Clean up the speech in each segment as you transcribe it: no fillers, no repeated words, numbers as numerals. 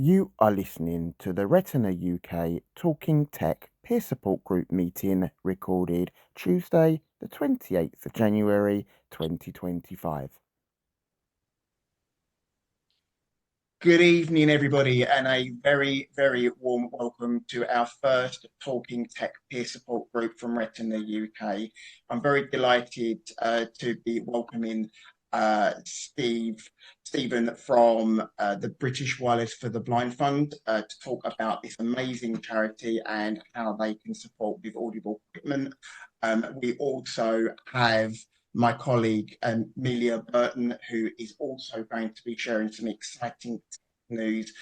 You are listening to the Retina UK Talking Tech Peer Support Group meeting recorded Tuesday, the 28th of January 2025. Good evening, everybody, and a very, very warm welcome to our first Talking Tech Peer Support Group from Retina UK. I'm very delighted to be welcoming Steven from the British Wireless for the Blind Fund to talk about this amazing charity and how they can support with audible equipment. We also have my colleague Amelia Burton, who is also going to be sharing some exciting news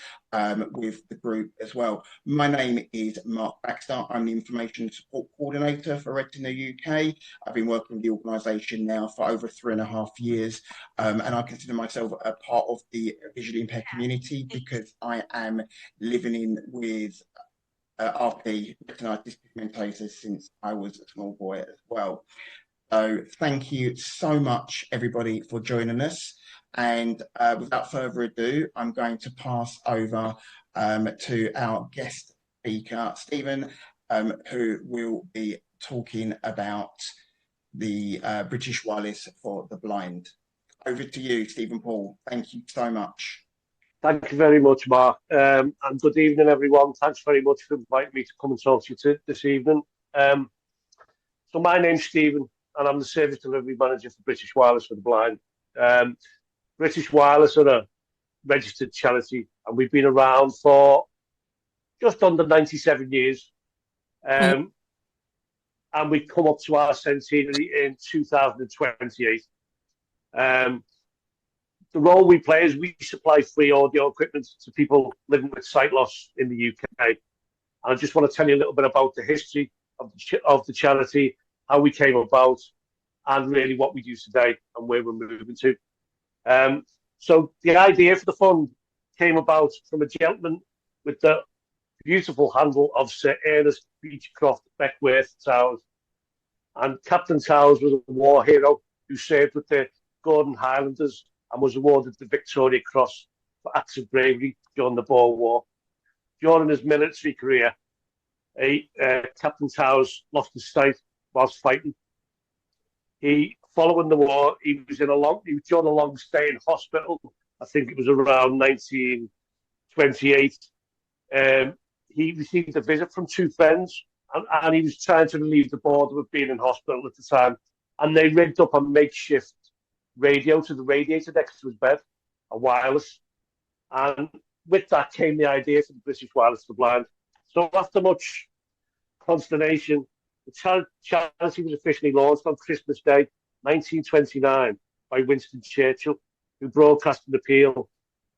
with the group as well. My name is Mark Baxter. I'm the Information Support Coordinator for Retina UK. I've been working with the organisation now for over 3.5 years, and I consider myself a part of the visually impaired community because I am living in with RP, retinitis pigmentosa, since I was a small boy as well. So thank you so much, everybody, for joining us. And without further ado, I'm going to pass over to our guest speaker, Steven, who will be talking about the British Wireless for the Blind. Over to you, Steven Poole. Thank you so much. Thank you very much, Mark. And good evening, everyone. Thanks very much for inviting me to come and talk to you this evening. So my name's Steven, and I'm the Service Delivery Manager for British Wireless for the Blind. British Wireless are a registered charity, and we've been around for just under 97 years. And we come up to our centenary in 2028. The role we play is we supply free audio equipment to people living with sight loss in the UK. And I just want to tell you a little bit about the history of the charity, how we came about, and really what we do today and where we're moving to. So the idea for the fund came about from a gentleman with the beautiful handle of Sir Ernest Beechcroft Beckworth Towers. And Captain Towers was a war hero who served with the Gordon Highlanders and was awarded the Victoria Cross for acts of bravery during the Boer War. During his military career, Captain Towers lost his sight whilst fighting. Following the war, he was on a long stay in hospital. I think it was around 1928. He received a visit from two friends, and he was trying to relieve the boredom of being in hospital at the time. And they rigged up a makeshift radio to the radiator next to his bed, a wireless. And with that came the idea for the British Wireless for the Blind. So after much consternation, the charity was officially launched on Christmas Day, 1929, by Winston Churchill, who broadcast an appeal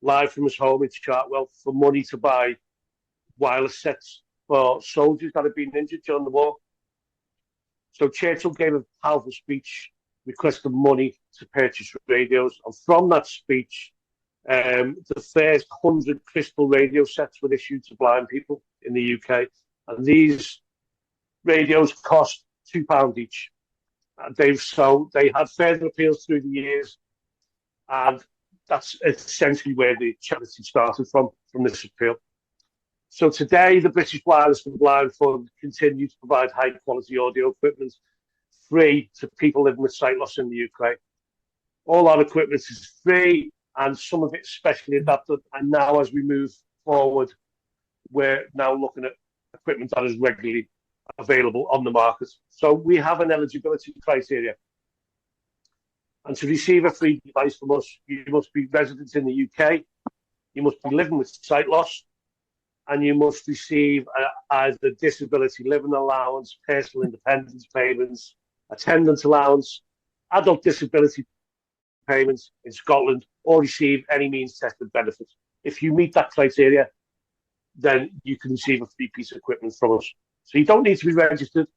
live from his home in Chartwell for money to buy wireless sets for soldiers that had been injured during the war. So Churchill gave a powerful speech requesting money to purchase radios. And from that speech, the first 100 crystal radio sets were issued to blind people in the UK. And these radios cost £2 each. And they had further appeals through the years. And that's essentially where the charity started from this appeal. So today, the British Wireless for the Blind Fund continues to provide high-quality audio equipment free to people living with sight loss in the UK. All our equipment is free, and some of it specially adapted. And now, as we move forward, we're now looking at equipment that is regularly available on the market. So we have an eligibility criteria. And to receive a free device from us, you must be resident in the UK, you must be living with sight loss, and you must receive either disability living allowance, personal independence payments, attendance allowance, adult disability payments in Scotland, or receive any means tested benefit. If you meet that criteria, then you can receive a free piece of equipment from us. So you don't need to be registered.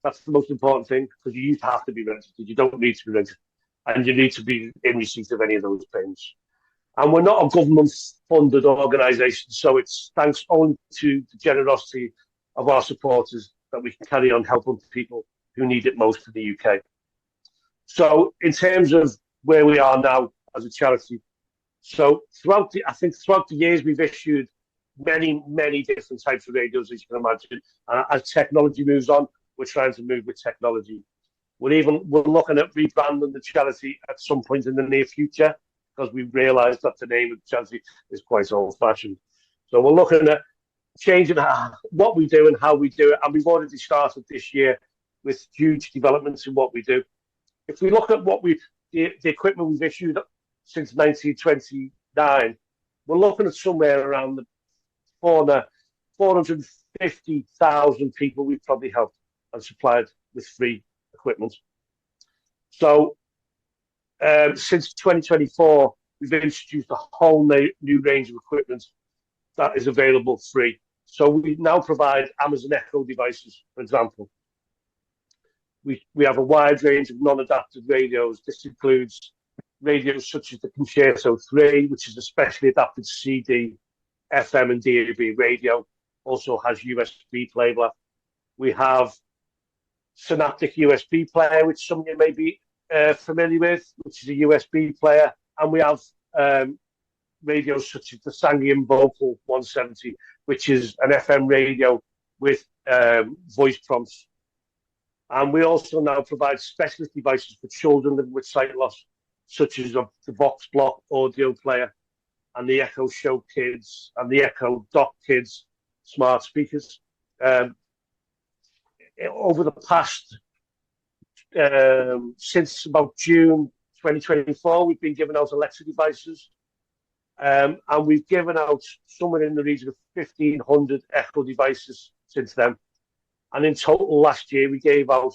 That's the most important thing, because you have to be registered. You don't need to be registered. And you need to be in receipt of any of those payments. And we're not a government-funded organisation, so it's thanks only to the generosity of our supporters that we can carry on helping people who need it most in the UK. So in terms of where we are now as a charity, So throughout the years, we've issued many different types of radios, as you can imagine. And as technology moves on, we're trying to move with technology. We're looking at rebranding the charity at some point in the near future, because we've realised that the name of the charity is quite old-fashioned. So we're looking at changing what we do and how we do it, and we've already started this year with huge developments in what we do. If we look at the equipment we've issued since 1929, we're looking at somewhere around the 450,000 people we've probably helped and supplied with free equipment. So since 2024, we've introduced a whole new range of equipment that is available free. So we now provide Amazon Echo devices, for example. We have a wide range of non-adapted radios. This includes radios such as the Concerto 3, which is a specially adapted CD, FM and DAB radio. Also has USB playback. We have Synaptic USB player, which some of you may be familiar with, which is a USB player. And we have radios such as the Sangium Vocal 170, which is an FM radio with voice prompts. And we also now provide specialist devices for children living with sight loss, such as the Vox Block audio player and the Echo Show Kids and the Echo Dock Kids smart speakers. Over the past, since about June 2024, we've been giving out Alexa devices. And we've given out somewhere in the region of 1,500 Echo devices since then. And in total last year, we gave out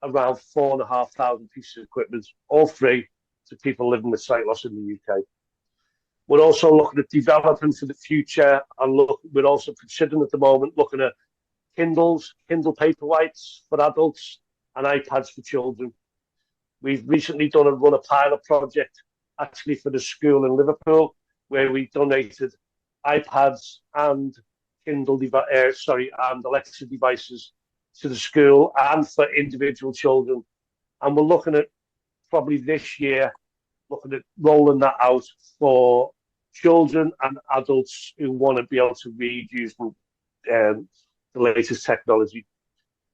around 4,500 pieces of equipment, all free, to people living with sight loss in the UK. We're also looking at developing for the future, and we're also considering at the moment looking at Kindles, Kindle Paperwhites for adults, and iPads for children. We've recently run a pilot project, actually for the school in Liverpool, where we donated iPads and and Alexa devices to the school and for individual children. And we're looking at probably this year, looking at rolling that out for children and adults who want to be able to read using the latest technology.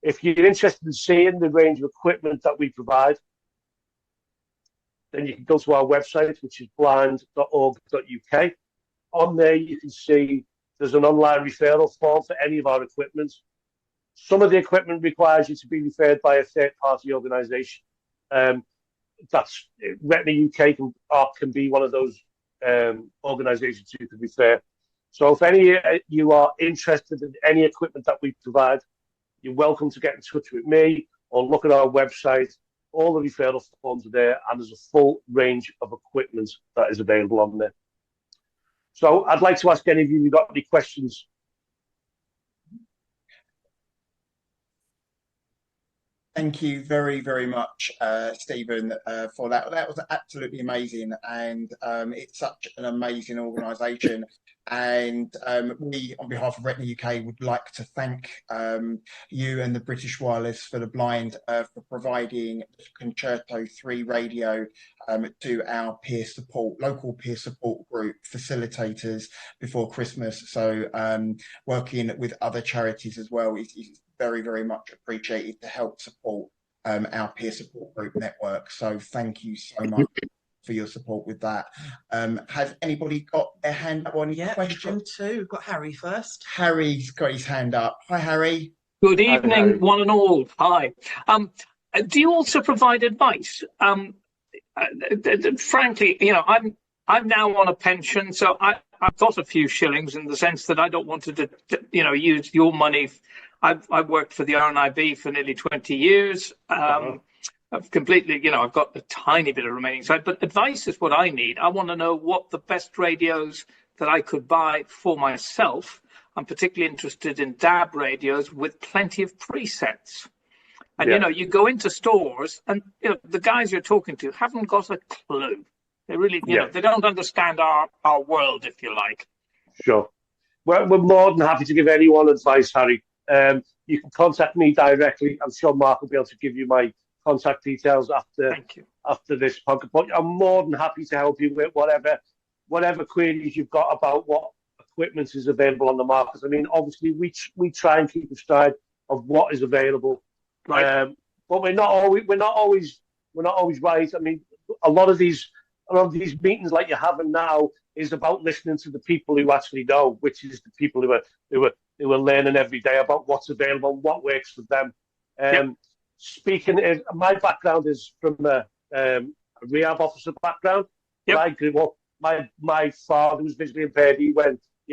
If you're interested in seeing the range of equipment that we provide, then you can go to our website, which is blind.org.uk. On there, you can see there's an online referral form for any of our equipment. Some of the equipment requires you to be referred by a third-party organisation. That's Retina UK can be one of those organisations you can refer. So if any you are interested in any equipment that we provide, you're welcome to get in touch with me or look at our website. All the referral forms are there, and there's a full range of equipment that is available on there. So I'd like to ask any of you if you've got any questions. Thank you very much, Stephen, for that. That was absolutely amazing, and it's such an amazing organisation. And we, on behalf of Retina UK, would like to thank you and the British Wireless for the Blind for providing the Concerto 3 radio to our local peer support group facilitators before Christmas. So working with other charities as well is very much appreciated to help support our peer support group network. So thank you so much for your support with that. Has anybody got their hand up on any questions? We've got Harry first. Harry's got his hand up. Hi, Harry. Good evening, one and all. Hi. Do you also provide advice? Frankly, I'm now on a pension, so I've got a few shillings in the sense that I don't want to, use your money. I've worked for the RNIB for nearly 20 years. I've completely, I've got a tiny bit of remaining side, but advice is what I need. I want to know what the best radios that I could buy for myself. I'm particularly interested in DAB radios with plenty of presets. And, you go into stores and, the guys you're talking to haven't got a clue. They really, they don't understand our world, if you like. Sure. Well, we're more than happy to give anyone advice, Harry. You can contact me directly. I'm sure Mark will be able to give you my contact details after this podcast. I'm more than happy to help you with whatever whatever queries you've got about what equipment is available on the market. I mean, obviously, we try and keep aside of what is available, Right. but we're not always right. I mean, a lot of these meetings like you're having now is about listening to the people who actually know, which is the people who are learning every day about what's available, what works for them. Speaking, my background is from a rehab officer background. Yep. When I grew up, my father was visually impaired. He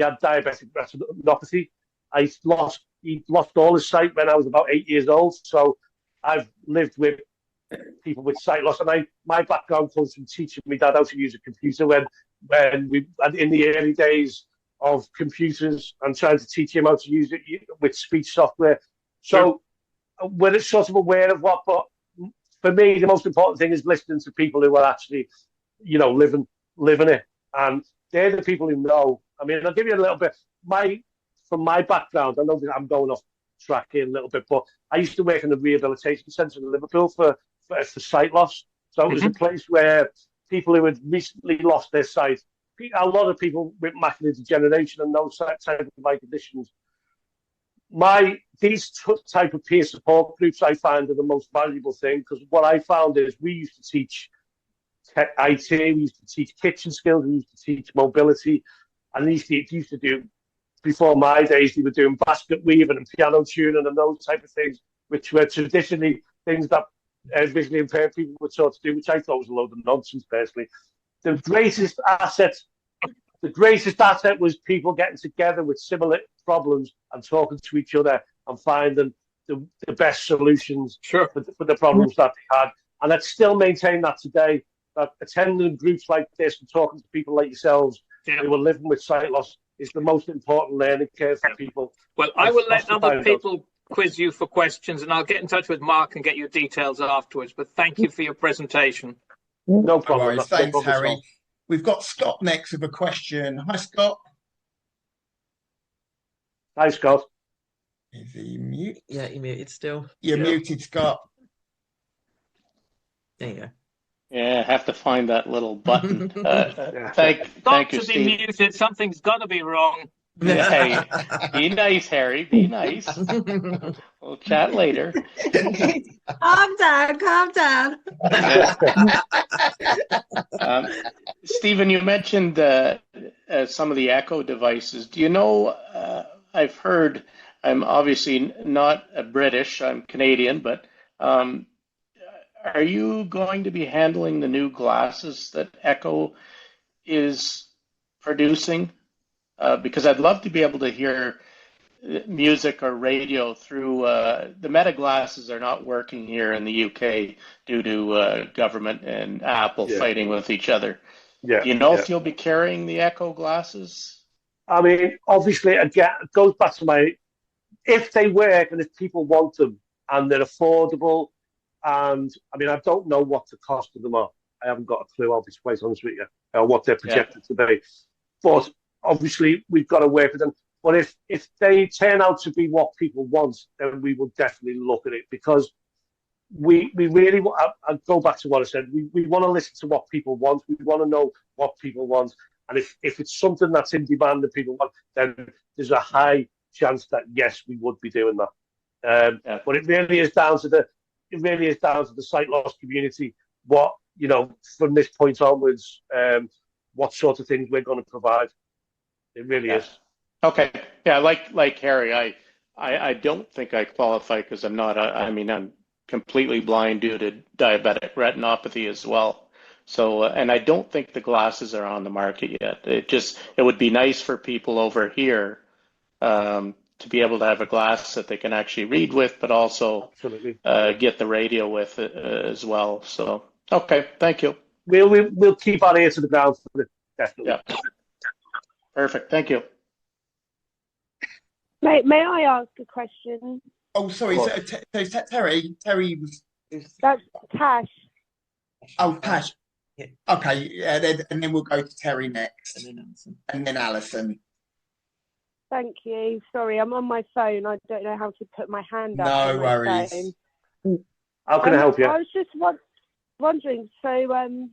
had diabetic retinopathy. He lost all his sight when I was about 8 years old. So I've lived with people with sight loss, and my background comes from teaching my dad how to use a computer when we in the early days of computers and trying to teach him how to use it with speech software. So we're sort of aware of what, but for me, the most important thing is listening to people who are actually, living it, and they're the people who know. I mean, I'll give you a little bit. From my background, I know that I'm going off track here a little bit, but I used to work in the rehabilitation centre in Liverpool for sight loss. So it was a place where people who had recently lost their sight, a lot of people with macular degeneration and those type of eye conditions. These type of peer support groups I find are the most valuable thing, because what I found is we used to teach IT, we used to teach kitchen skills, we used to teach mobility, and these used to do, before my days, they were doing basket weaving and piano tuning and those type of things, which were traditionally things that visually impaired people were taught to do, which I thought was a load of nonsense, personally. The greatest asset was people getting together with similar problems and talking to each other and finding the best solutions for the problems that they had. And I'd still maintain that today, that attending groups like this and talking to people like yourselves who are living with sight loss is the most important learning curve for people. Well, I will let other people quiz you for questions, and I'll get in touch with Mark and get your details afterwards. But thank you for your presentation. No problem. No Thanks, Harry. We've got Scott next with a question. Hi, Scott. Hi, Scott. Is he mute? Yeah, you're muted still. You're muted, Scott. There you go. Yeah, I have to find that little button. Thank you, Steve. Muted. Something's got to be wrong. Hey, be nice, Harry. Be nice. We'll chat later. Calm down. Stephen, you mentioned some of the echo devices. Do you know, I've heard, I'm obviously not a British, I'm Canadian, but are you going to be handling the new glasses that Echo is producing? Because I'd love to be able to hear music or radio through the Meta glasses are not working here in the UK due to government and Apple fighting with each other. Do you know if you'll be carrying the Echo glasses? I mean, obviously, again, it goes back to if they work and if people want them and they're affordable, and I mean, I don't know what the cost of them are. I haven't got a clue, I'll be quite honest with you, what they're projected to be. But obviously, we've got to work with them. But if they turn out to be what people want, then we will definitely look at it, because we really want, I'll go back to what I said, we want to listen to what people want. We want to know what people want. And if it's something that's in demand that people want, then there's a high chance that, yes, we would be doing that. But it really is down to the sight loss community, what, from this point onwards, what sort of things we're going to provide. It really is. Okay. Yeah, like Harry, I don't think I qualify because I'm not I'm completely blind due to diabetic retinopathy as well. So, and I don't think the glasses are on the market yet. It would be nice for people over here to be able to have a glass that they can actually read with, but also get the radio with it, as well. So, okay, thank you. We'll keep our ear to the ground for it, definitely. Yeah. Perfect. Thank you. May I ask a question? Oh, sorry. So Terry was. That's Tash. Oh, Tash. Yeah. Okay, and then we'll go to Terry next, and then Alison. Thank you. Sorry, I'm on my phone. I don't know how to put my hand up. No worries. How can I help you? I was just wondering. So,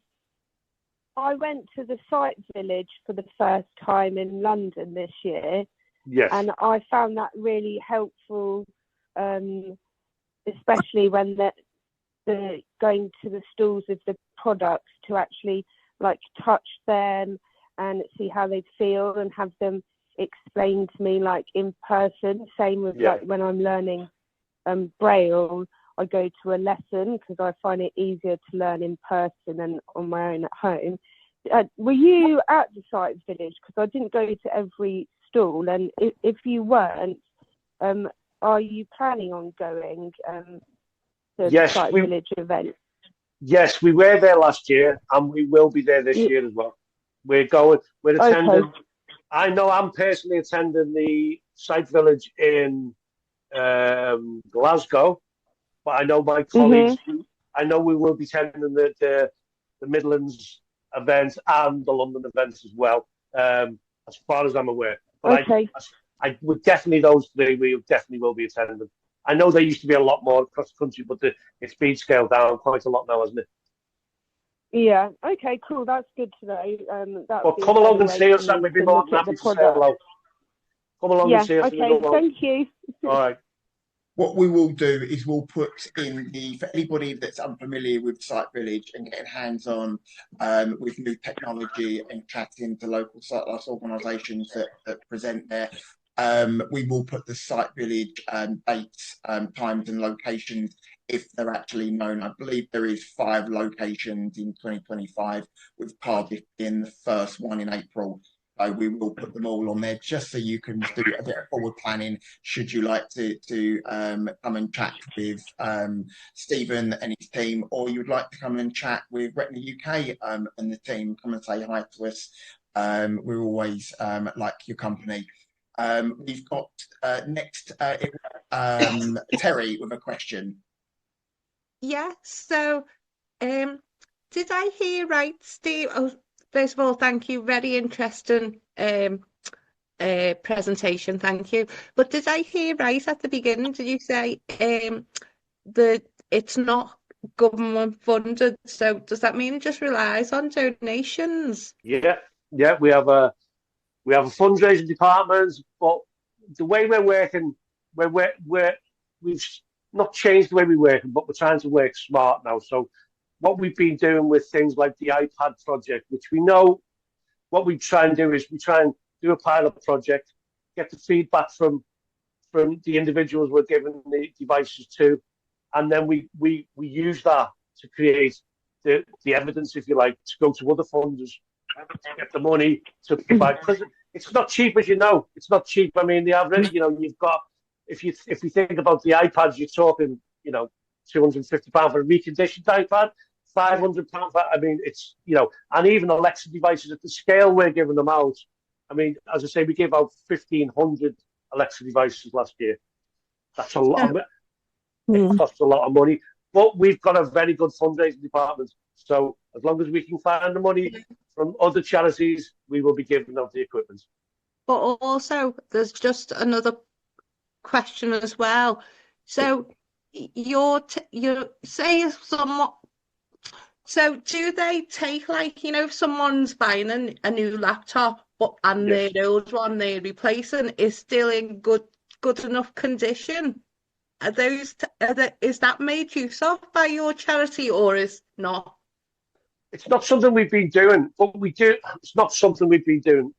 I went to the site village for the first time in London this year, Yes. and I found that really helpful, especially when the going to the stalls of the products to actually like touch them and see how they feel and have them explained to me like in person. Same with like when I'm learning Braille, I go to a lesson because I find it easier to learn in person than on my own at home. Were you at the site village? Because I didn't go to every stall, and if you weren't, are you planning on going to the site village event? Yes, we were there last year, and we will be there this year as well. We're attending. Okay. I know I'm personally attending the site village in Glasgow, but I know my colleagues. I know we will be attending the Midlands event and the London events as well, as far as I'm aware. But I would definitely, those three we definitely will be attending. I know there used to be a lot more across the country, but it's been scaled down quite a lot now, hasn't it? Yeah. Okay. Cool. That's good to know. Well, come along and see us, and we'd be more than happy to say hello. Come along and see us. Okay. Thank you. All right. What we will do is we'll put in for anybody that's unfamiliar with Site Village and getting hands-on with new technology and chatting to local site life organisations that present there. We will put the Site Village dates, times and locations if they're actually known. I believe there is 5 locations in 2025, with Cardiff being the first one in April. So we will put them all on there just so you can do a bit of forward planning should you like to come and chat with Stephen and his team, or you'd like to come and chat with Retina UK and the team. Come and say hi to us. We're always like your company. We've got next Terry with a question. Yes. So did I hear right, Steve? Oh, first of all, thank you. Very interesting presentation. Thank you. But did I hear right at the beginning? Did you say that it's not government funded? So does that mean it just relies on donations? Yeah. We have a fundraising department, but the way we're working, we've not changed the way we work, but we're trying to work smart now. So what we've been doing with things like the iPad project, which we know what we try and do is we try and do a pilot project, get the feedback from the individuals we're giving the devices to, and then we use that to create the evidence, if you like, to go to other funders to get the money to provide. Because it's not cheap, as you know. It's not cheap. I mean, the average, you've got, if you think about the iPads, you're talking, £250 for a reconditioned iPad, £500 for, I mean, it's, and even Alexa devices at the scale we're giving them out. I mean, as I say, we gave out 1,500 Alexa devices last year. That's a lot. It costs a lot of money, but we've got a very good fundraising department. So as long as we can find the money from other charities, we will be giving out the equipment. But also, there's just another question as well. So you're saying somewhat. So do they take, like, if someone's buying a new laptop, and their old one they're replacing is still in good enough condition? Is that made use of by your charity, or is not? It's not something we've been doing, but we do. It's not something we've been doing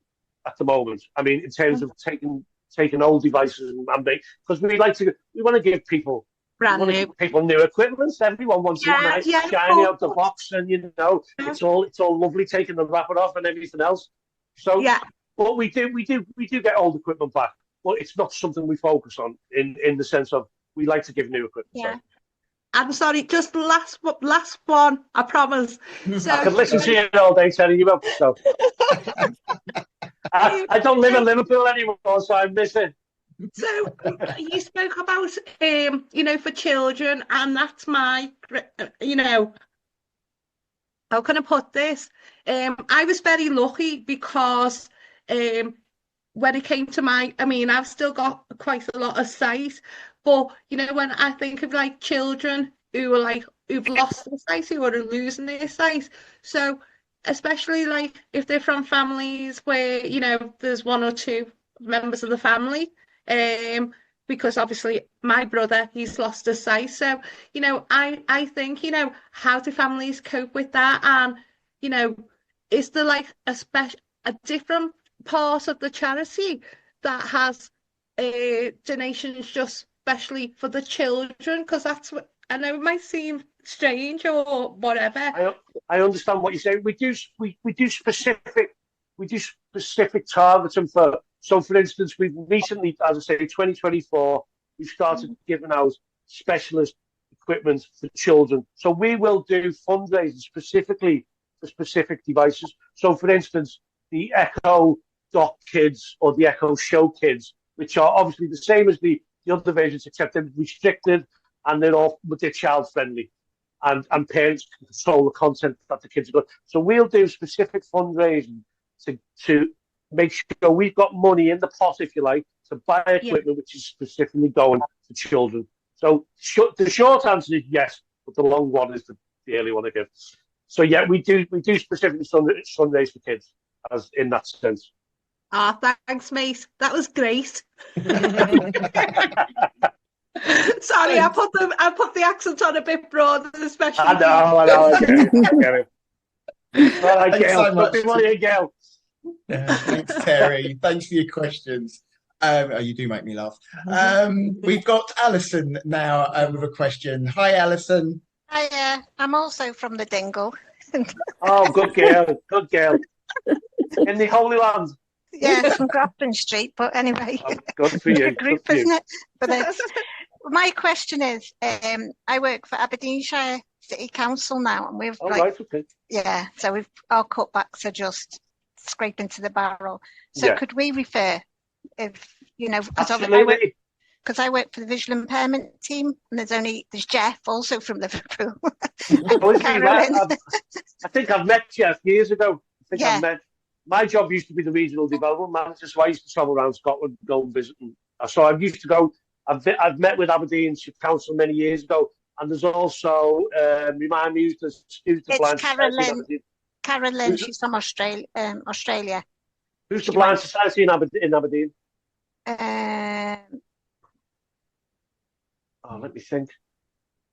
at the moment. I mean, in terms of taking old devices and because we want to give people new equipment. Everyone wants it nice, shiny out the box, and it's all lovely taking the wrapper off and everything else. So, but we do get old equipment back, but it's not something we focus on in the sense of we like to give new equipment. Yeah. I'm sorry, just last one, I promise. So, I could listen to you all day telling you about stuff. I don't live in Liverpool anymore, so I miss it. So you spoke about, for children, and that's my, how can I put this? I was very lucky because when it came to I've still got quite a lot of sight, but when I think of like children who've lost their sight, who are losing their sight, so especially like if they're from families where, there's one or two members of the family. Because obviously my brother, he's lost his sight. So, I think, how do families cope with that? And, is there like a different part of the charity that has donations just especially for the children? Because that's what I know, it might seem strange or whatever. I understand what you're saying. We do specific targeting for. So, for instance, we've recently, as I say, 2024, we've started giving out specialist equipment for children. So we will do fundraising specifically for specific devices. So, for instance, the Echo Dot Kids or the Echo Show Kids, which are obviously the same as the other versions, except they're restricted and they're child friendly, and parents can control the content that the kids are got. So we'll do specific fundraising to make sure we've got money in the pot, if you like, to buy equipment which is specifically going to children. So the short answer is yes, but the long one is the early one I give. So yeah, we do specifically fundraise for kids, as in that sense. Thanks, mate. That was great. Sorry, I put the accent on a bit broader, especially. I know. I get it. All right, Thanks Gail. so much. Good morning, Gail. Thanks, Terry. Thanks for your questions. You do make me laugh. We've got Alison now with a question. Hi, Alison. Hi, I'm also from the Dingle. Oh, good girl. Good girl. In the Holy Land. Yeah, from Grafton Street, but anyway. Oh, good for you. A group, isn't it? But my question is, I work for Aberdeenshire City Council now, and we've so our cutbacks are just scraping to the barrel. So could we refer, if because I work for the visual impairment team, and there's Jeff also from Liverpool. I think I've met Jeff years ago. My job used to be the regional development manager, so I used to travel around Scotland, go and visit them. So I used to go. I've met with Aberdeenshire Council many years ago, and there's also remind me who's the blind society. Carolyn, she's from Australia. Who's the blind society in Aberdeen? Let me think.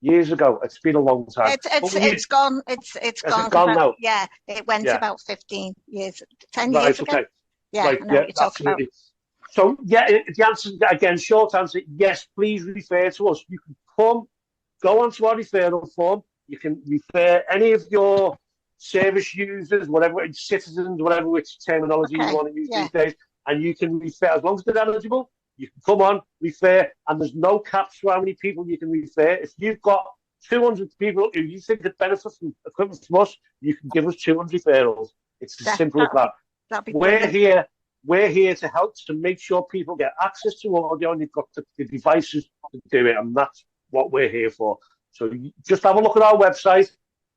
Years ago, it's been a long time. It's gone. It's gone now. Yeah, it went about 15 years, 10 years ago. Okay. Yeah, I know what you're talking about. So the answer again, short answer, yes. Please refer to us. You can go onto our referral form. You can refer any of your service users, whatever, citizens, whatever which terminology you want to use these days, and you can refer as long as they're eligible. You can come on, refer, and there's no caps for how many people you can refer. If you've got 200 people who you think could benefit from equipment from us, you can give us 200 referrals. It's as simple as that. We're here to help to make sure people get access to audio, and you've got the devices to do it, and that's what we're here for. So just have a look at our website.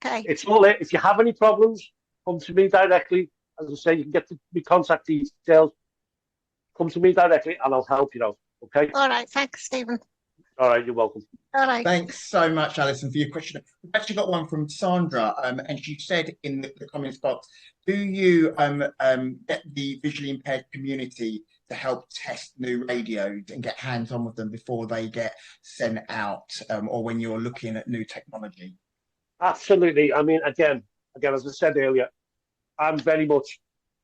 Okay. It's all it. If you have any problems, come to me directly. As I say, you can get the contact details. Come to me directly and I'll help you out. Okay? All right. Thanks, Stephen. All right. You're welcome. All right. Thanks so much, Alison, for your question. We've actually got one from Sandra, and she said in the comments box, do you get the visually impaired community to help test new radios and get hands-on with them before they get sent out, or when you're looking at new technology? Absolutely. I mean, again, as I said earlier, I'm very much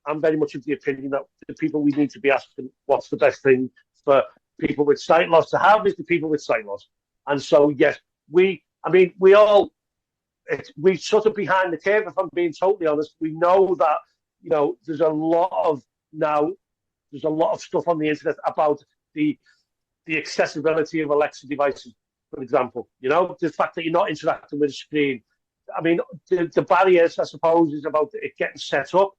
of the opinion that the people we need to be asking what's the best thing for people with sight loss to have is the people with sight loss. And so, yes, we're sort of behind the curve, if I'm being totally honest. We know that, there's a lot of stuff on the internet about the accessibility of Alexa devices, for example. The fact that you're not interacting with a screen. I mean, the barriers, I suppose, is about it getting set up.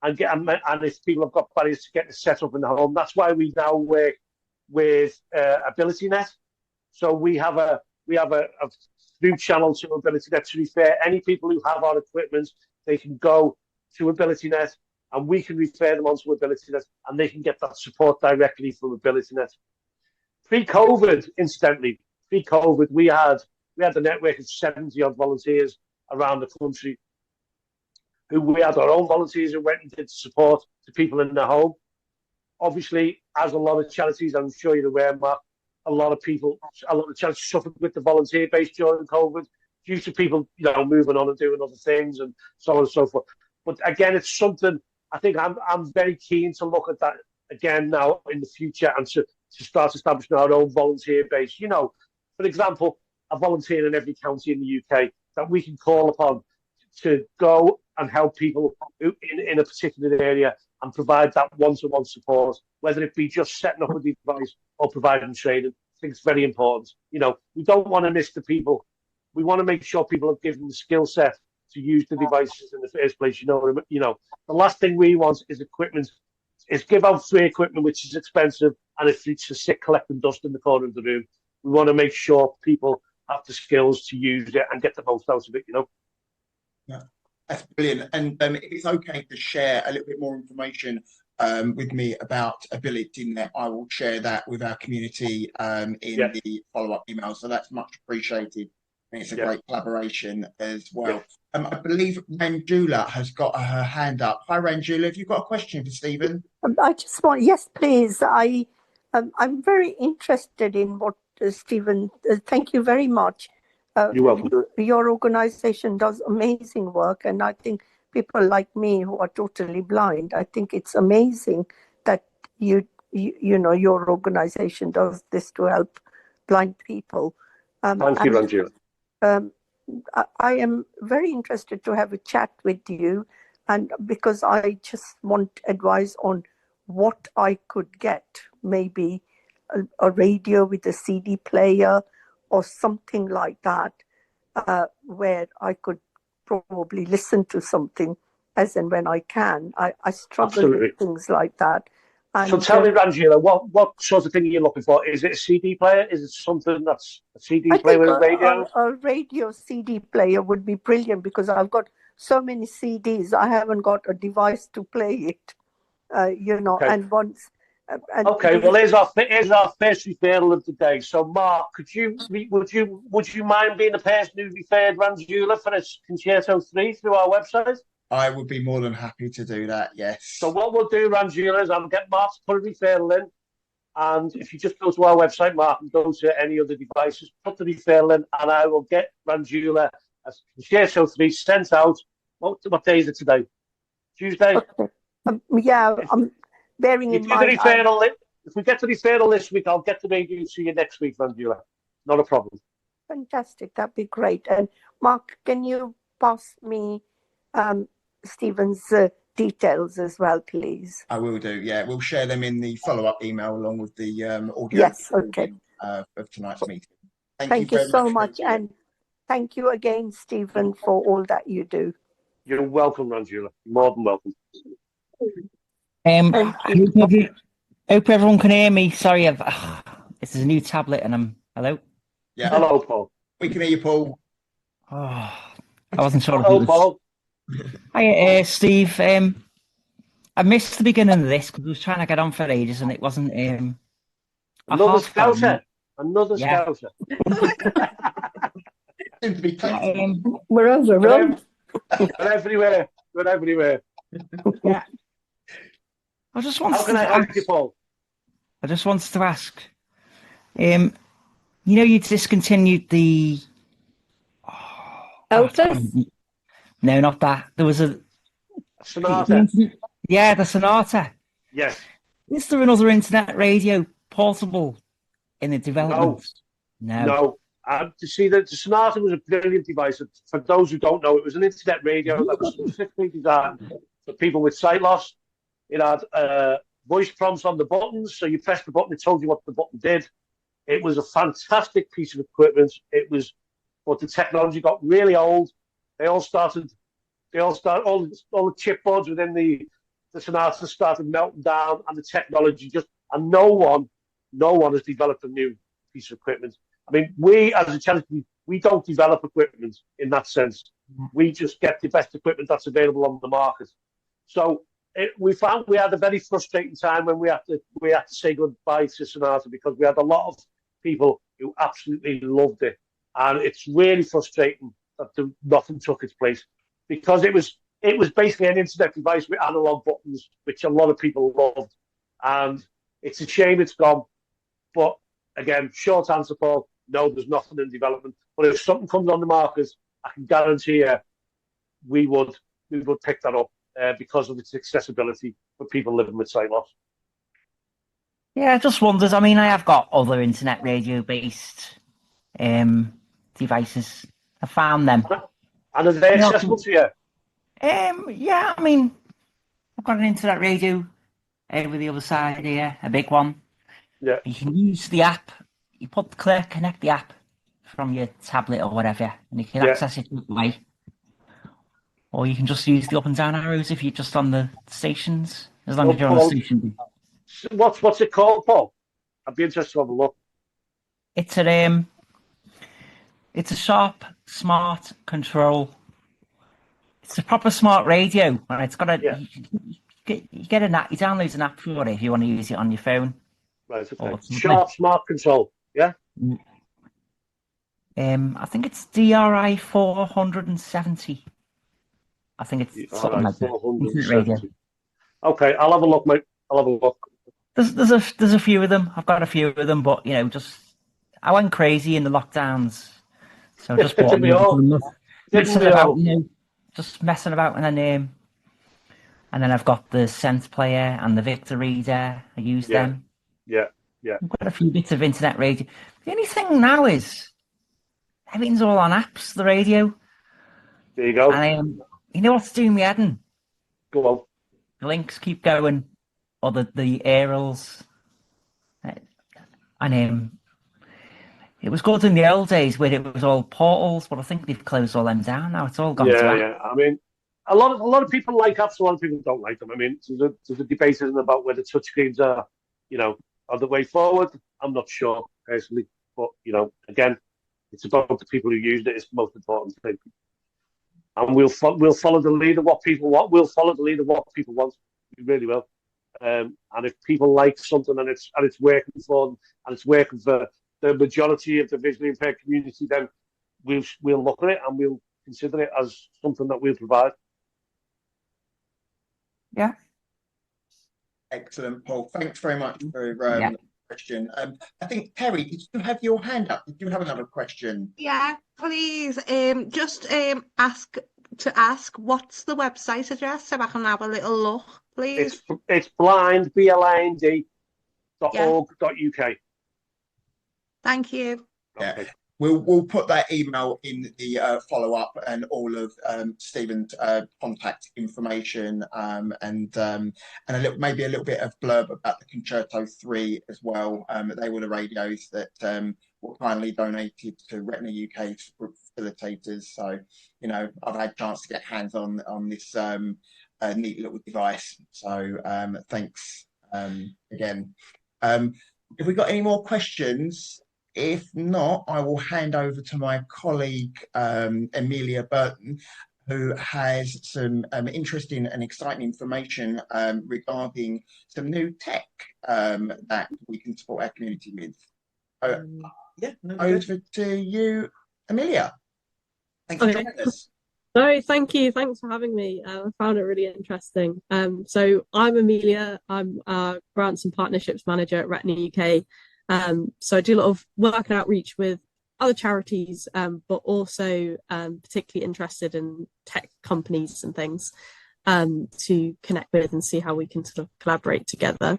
And if people have got barriers to get it set up in the home, that's why we now work with AbilityNet. So we have a through channel to AbilityNet to refer any people who have our equipment. They can go to AbilityNet, and we can refer them onto AbilityNet, and they can get that support directly from AbilityNet. Pre-COVID, incidentally, we had a network of 70 odd volunteers around the country. who we had our own volunteers who went and did support to people in their home. Obviously, as a lot of charities, I'm sure you're aware, Mark, a lot of charities suffered with the volunteer base during COVID due to people, moving on and doing other things and so on and so forth. But again, it's something I think I'm very keen to look at that again now in the future and to start establishing our own volunteer base. For example, a volunteer in every county in the UK that we can call upon to go and help people in a particular area and provide that one-to-one support, whether it be just setting up a device or providing training. I think it's very important. We don't want to miss the people. We want to make sure people are given the skill set to use the devices in the first place. The last thing we want is equipment. Is give out free equipment, which is expensive, and it's to sit collecting dust in the corner of the room. We want to make sure people have the skills to use it and get the most out of it. Yeah, that's brilliant. And if it's okay to share a little bit more information with me about AbilityNet, I will share that with our community in the follow-up email. So that's much appreciated. And it's a great collaboration as well. I believe Ranjula has got her hand up. Hi, Ranjula. Have you got a question for Stephen? I just want, yes, please. I'm very interested in what Stephen. Thank you very much. You're welcome. Your organisation does amazing work, and I think people like me who are totally blind, I think it's amazing that your organisation does this to help blind people. Thank you, Ranjula. I am very interested to have a chat with you, and because I just want advice on what I could get, maybe a radio with a CD player or something like that, where I could probably listen to something as and when I can. I struggle with things like that. And so tell me, Ranjula, what sort of thing are you looking for? Is it a CD player? Is it something that's a CD player with a radio? A radio CD player would be brilliant because I've got so many CDs. I haven't got a device to play it, Okay. and once... Okay, well, here's our first referral of the day. So, Mark, would you mind being the person who referred Ranjula for a Concerto 3 through our website? I would be more than happy to do that, yes. So what we'll do, Ranjula, is I'll get Mark to put a referral in. And if you just go to our website, Mark, and go to any other devices, put the referral in, and I will get Ranjula a Concerto 3 sent out. What day is it today? Tuesday? Okay. I'm bearing in mind... If we get the referral this week, I'll get the radio to you next week, Ranjula. Not a problem. Fantastic. That'd be great. And Mark, can you pass me Stephen's details as well, please? I will do, yeah. We'll share them in the follow-up email along with the audio of tonight's meeting. Thank you so much. And thank you again, Stephen, for all that you do. You're welcome, Ranjula. More than welcome. Hope everyone can hear me. Sorry, this is a new tablet and I'm... Hello? Yeah. Hello, Paul. We can hear you, Paul. Oh, I wasn't sure. Hello, Paul. Hi, Steve. I missed the beginning of this because I was trying to get on for ages and it wasn't. Another scouser. Another scouser. We're overrun. We're everywhere. We're everywhere. Yeah. I just wanted How can I help you, Paul? I just wanted to ask. You discontinued the. Altus? No, not that. There was a Sonata. Yeah, the Sonata. Yes. Is there another internet radio portable in the development? No. To see that the Sonata was a brilliant device. For those who don't know, it was an internet radio that was specifically designed for people with sight loss. It had voice prompts on the buttons, so you pressed the button, it told you what the button did. It was a fantastic piece of equipment. But the technology got really old. All the chipboards within the Sonata started melting down, and the technology and no one has developed a new piece of equipment. I mean, we as a charity, we don't develop equipment in that sense. We just get the best equipment that's available on the market. So we found we had a very frustrating time when we had to say goodbye to Sonata because we had a lot of people who absolutely loved it, and it's really frustrating that nothing took its place because it was it was basically an internet device with analog buttons, which a lot of people loved. And it's a shame it's gone. But again, short answer, Paul, no, there's nothing in development. But if something comes on the market, I can guarantee you we would pick that up because of its accessibility for people living with sight loss. Yeah, I just wondered. I mean, I have got other internet radio-based devices. I found them. And are they accessible to you? Yeah, I mean, I've got an internet radio over the other side here, a big one. Yeah. You can use the app. You connect the app from your tablet or whatever, and you can access it that way. Or you can just use the up and down arrows if you're just on the stations, as long as you're on the station. What's it called, Paul? I'd be interested to have a look. It's a Sharp Smart Control. It's a proper smart radio, and it's got you get an app. You download an app for it if you want to use it on your phone. Right. Okay. Sharp Smart Control. Yeah. I think it's DRI 470. I think it's something like that. Radio. Okay, I'll have a look, mate. I'll have a look. There's a few of them. I've got a few of them, but I went crazy in the lockdowns, so I just bought them. Just messing about, and then I've got the Sense player and the Victor reader. I use them. Yeah. I've got a few bits of internet radio. The only thing now is everything's all on apps. The radio. There you go. And you know what's doing me head in? Go on. The links keep going, or the aerials. And it was good in the old days where it was all portals, but I think they've closed all them down now. It's all gone to apps. Yeah. I mean, a lot of people like apps. A lot of people don't like them. I mean, there's a debate about whether touchscreens are the way forward. I'm not sure personally, but again, it's about the people who use it. It's the most important thing. And we'll follow the lead of what people want. We'll follow the lead of what people want. We really will. And if people like something and it's working for them and it's working for the majority of the visually impaired community, then we'll look at it and we'll consider it as something that we'll provide. Yeah. Excellent, Paul. Thanks very much for the question. I think, Terry, did you have your hand up? Did you have another question? Yeah, please. Just ask what's the website address so I can have a little look, please. It's blind, blind.org.uk. Thank you. Yeah. Okay. We'll put that email in the follow-up and all of Stephen's contact information and maybe a little bit of blurb about the Concerto 3 as well. They were the radios that were kindly donated to Retina UK facilitators. So, I've had a chance to get hands on this neat little device. So thanks again. Have we got any more questions? If not, I will hand over to my colleague, Amelia Burton, who has some interesting and exciting information regarding some new tech that we can support our community with. Over to you, Amelia. Thanks for joining us. No, thank you. Thanks for having me. I found it really interesting. So I'm Amelia. I'm Grants and Partnerships Manager at Retina UK. So I do a lot of work and outreach with other charities, but also particularly interested in tech companies and things to connect with and see how we can sort of collaborate together.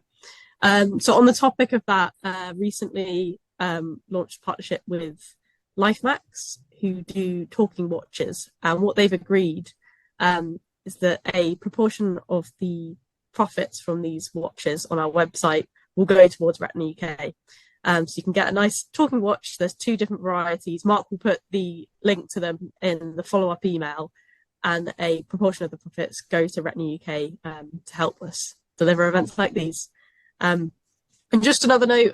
So on the topic of that, recently launched a partnership with LifeMax, who do talking watches. And what they've agreed is that a proportion of the profits from these watches on our website will go towards Retina UK. So you can get a nice talking watch. There's 2 different varieties. Mark will put the link to them in the follow-up email, and a proportion of the profits go to Retina UK to help us deliver events like these. And just another note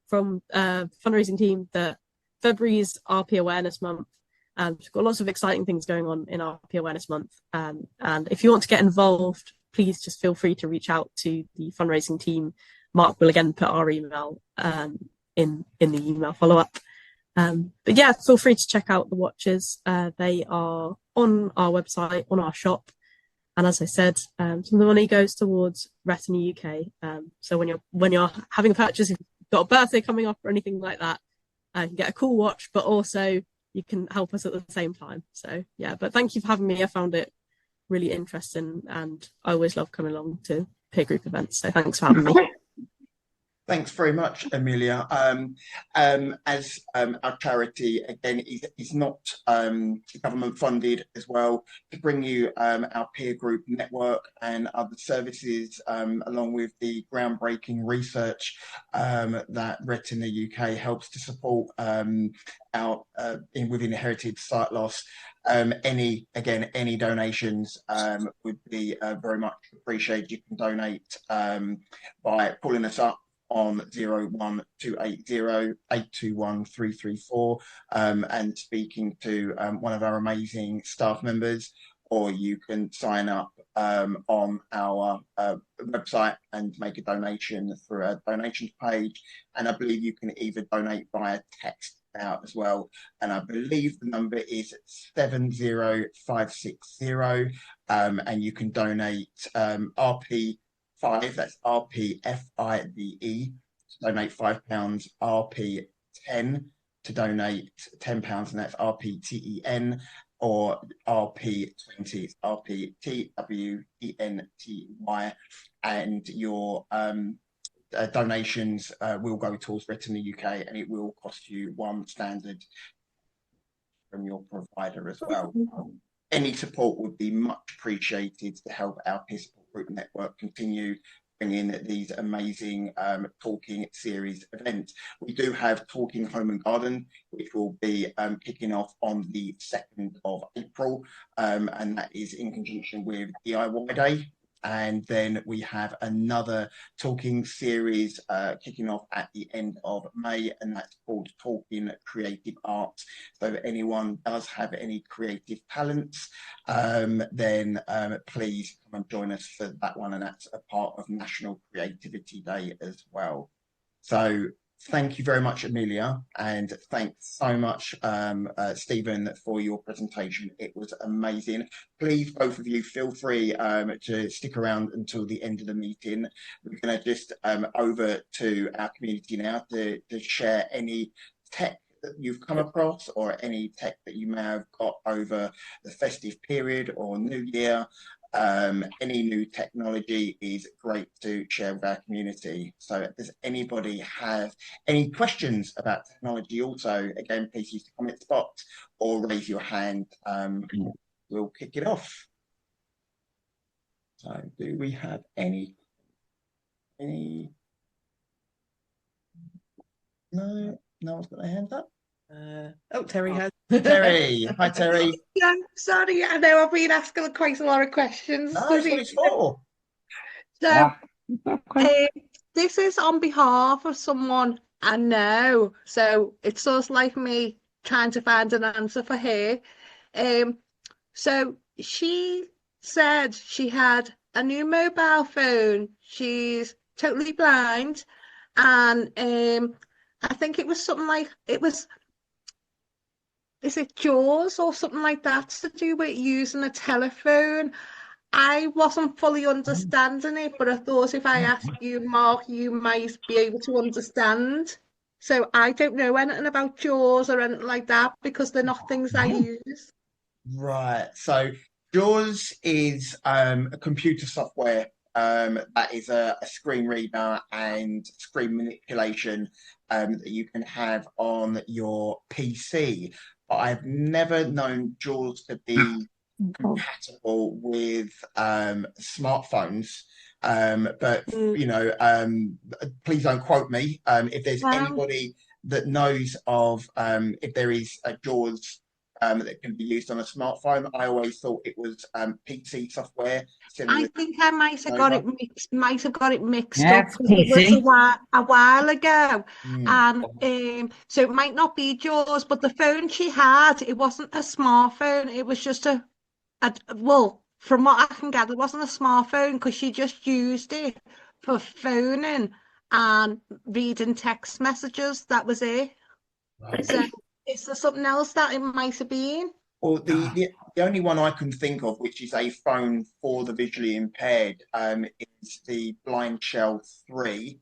from fundraising team that February is RP Awareness Month. We've got lots of exciting things going on in RP Awareness Month. And if you want to get involved, please just feel free to reach out to the fundraising team. Mark will again put our email in the email follow-up. But yeah, feel free to check out the watches. They are on our website, on our shop. And as I said, some of the money goes towards Retina UK. So when you're having a purchase, if you've got a birthday coming up or anything like that, you can get a cool watch, but also you can help us at the same time. So yeah, but thank you for having me. I found it really interesting, and I always love coming along to peer group events. So thanks for having me. Thanks very much, Amelia. As our charity, again, is not government funded as well, to bring you our peer group network and other services, along with the groundbreaking research that Retina UK helps to support with inherited sight loss. Any donations would be very much appreciated. You can donate by calling us up on 01280 821 334 and speaking to one of our amazing staff members, or you can sign up on our website and make a donation through a donations page. And I believe you can either donate via text out as well, and I believe the number is 70560, and you can donate RP5, that's RPFIVE, to donate £5, RP10 to donate £10, and that's RPTEN, or RP20, it's RPTWENTY, and your donations will go towards Retina UK, and it will cost you one standard from your provider as well. Any support would be much appreciated to help our peer support group network continue bringing these amazing talking series events. We do have Talking Home and Garden, which will be kicking off on the 2nd of April, and that is in conjunction with DIY Day. And then we have another talking series kicking off at the end of May, and that's called Talking Creative Arts. So if anyone does have any creative talents, then please come and join us for that one, and that's a part of National Creativity Day as well. So thank you very much, Amelia, and thanks so much, Stephen, for your presentation. It was amazing. Please, both of you, feel free to stick around until the end of the meeting. We're going to just over to our community now to share any tech that you've come across, or any tech that you may have got over the festive period or New Year. Any new technology is great to share with our community. So does anybody have any questions about technology also? Again, please use the comment box or raise your hand. We'll kick it off. So do we have any? No one's got their hand up. Terry has. Terry, hi Terry. Yeah, sorry, I know I've been asking quite a lot of questions. No, that's what it's for. So, this is on behalf of someone I know. So it's sort of like me trying to find an answer for her. So she said she had a new mobile phone. She's totally blind, and I think it was something like is it JAWS or something like that to do with using a telephone? I wasn't fully understanding it, but I thought if I asked you, Mark, you might be able to understand. So I don't know anything about JAWS or anything like that, because they're not things I use. Right. So JAWS is a computer software that is a screen reader and screen manipulation that you can have on your PC. But I've never known JAWS to be compatible with smartphones. But you know, please don't quote me. If there's anybody that knows of if there is a JAWS that can be used on a smartphone, I always thought it was PC software. I think I might have got it mixed. Yeah, up, because it was a while ago, and so it might not be JAWS. But the phone she had, it wasn't a smartphone. It was just well, from what I can gather, it wasn't a smartphone, because she just used it for phoning and reading text messages. That was it. Right. So is there something else that it might have been? Well, the the only one I can think of, which is a phone for the visually impaired, is the Blind Shell 3,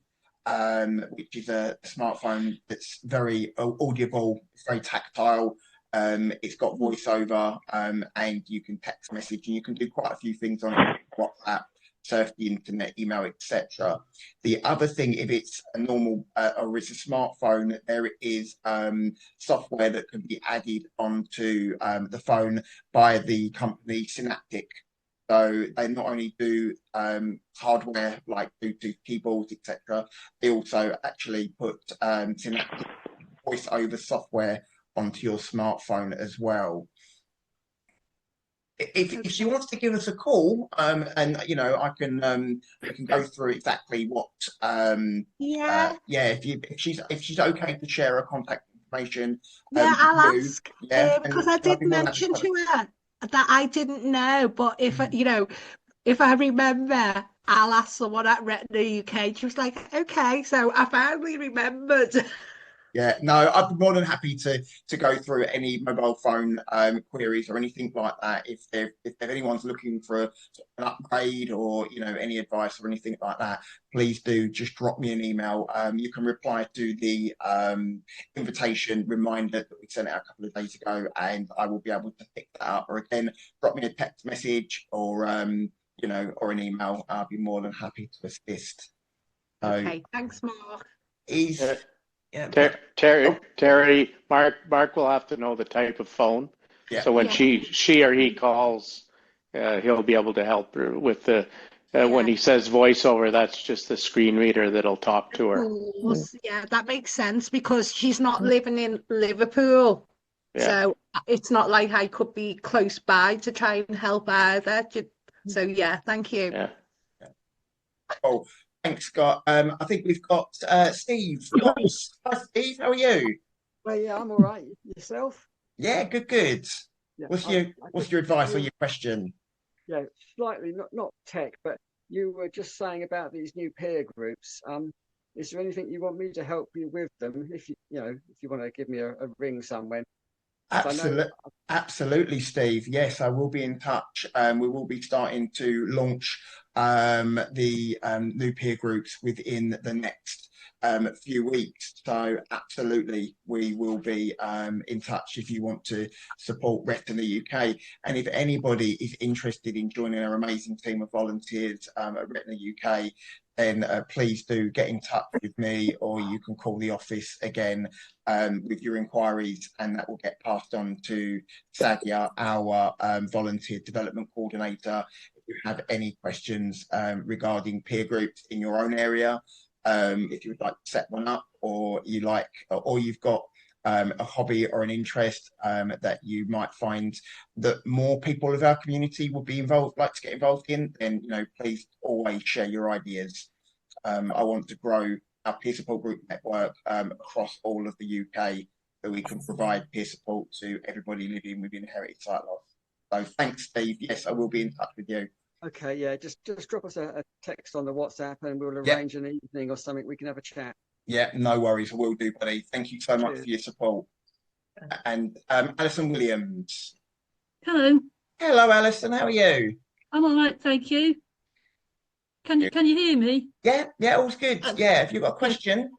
which is a smartphone that's very audible, it's very tactile. It's got voiceover, and you can text message, and you can do quite a few things on it, WhatsApp, surf the internet, email, etc. The other thing, if it's a normal or it's a smartphone, there is software that can be added onto the phone by the company Synaptic. So they not only do hardware like Bluetooth keyboards, etc., they also actually put Synaptic voice over software onto your smartphone as well. If she wants to give us a call, and I can go through exactly what if she's okay to share her contact information. I'll ask because I did mention to her that I didn't know, but if if I remember, I'll ask someone at Retina UK. She was like, okay, so I finally remembered. Yeah, no, I'd be more than happy to go through any mobile phone queries or anything like that. If anyone's looking for an upgrade or any advice or anything like that, please do just drop me an email. You can reply to the invitation reminder that we sent out a couple of days ago, and I will be able to pick that up. Or again, drop me a text message or or an email. I'll be more than happy to assist. Okay, thanks, Mark. Yeah. Terry, Mark will have to know the type of phone. Yeah. So when she or he calls, he'll be able to help her with the when he says voiceover, that's just the screen reader that'll talk to her. Yeah, that makes sense because she's not living in Liverpool. Yeah. So it's not like I could be close by to try and help either. So yeah, thank you. Yeah. Oh, thanks, Scott. I think we've got Steve. Hi, Steve. How are you? Well, yeah, I'm all right. Yourself? Yeah, good. Yeah, what's your advice or your question? Yeah, slightly not tech, but you were just saying about these new peer groups. Is there anything you want me to help you with them? If you want to give me a ring somewhere. Absolutely, Steve. Yes, I will be in touch. We will be starting to launch the new peer groups within the next few weeks. So absolutely, we will be in touch if you want to support Retina UK. And if anybody is interested in joining our amazing team of volunteers at Retina UK, then please do get in touch with me, or you can call the office again with your inquiries, and that will get passed on to Sadia, our volunteer development coordinator. If you have any questions regarding peer groups in your own area, if you would like to set one up, or you've got a hobby or an interest that you might find that more people of our community would be like to get involved in, then please always share your ideas. I want to grow our peer support group network across all of the UK, so we can provide peer support to everybody living with inherited sight loss. So thanks, Steve. Yes, I will be in touch with you. Okay, yeah, just drop us a text on the WhatsApp, and we'll arrange an evening or something. We can have a chat. Yeah, no worries. I will do, buddy. Thank you so much for your support. And Alison Williams. Hello. Hello, Alison. How are you? I'm all right, thank you. Can you hear me? Yeah, all's good. Yeah, have you got a question?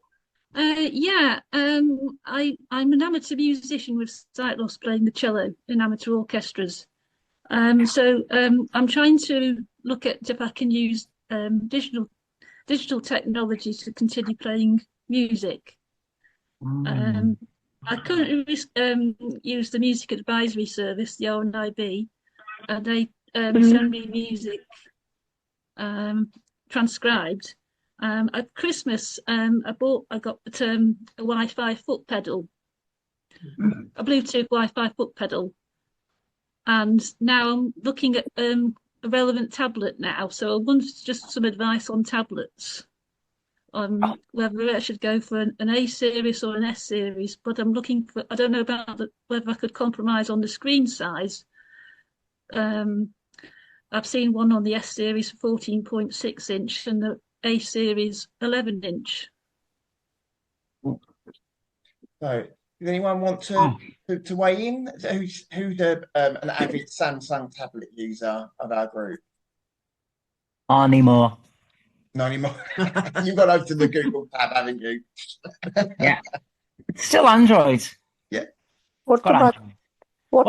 I'm an amateur musician with sight loss, playing the cello in amateur orchestras. So I'm trying to look at if I can use digital technology to continue playing music. I currently use the music advisory service, the RNIB, and they send me music transcribed. At Christmas, I got a Wi-Fi foot pedal, a Bluetooth Wi-Fi foot pedal, and now I'm looking at a relevant tablet now. So I wanted just some advice on tablets, on whether I should go for an A series or an S series. But I'm looking for, I don't know about whether I could compromise on the screen size. I've seen one on the S series 14.6 inch and the A series 11 inch. So Does anyone want to weigh in? Who's an avid Samsung tablet user of our group? Not anymore. Not anymore. You've got over to the Google tab, haven't you? Yeah. It's still Android. Yeah. What about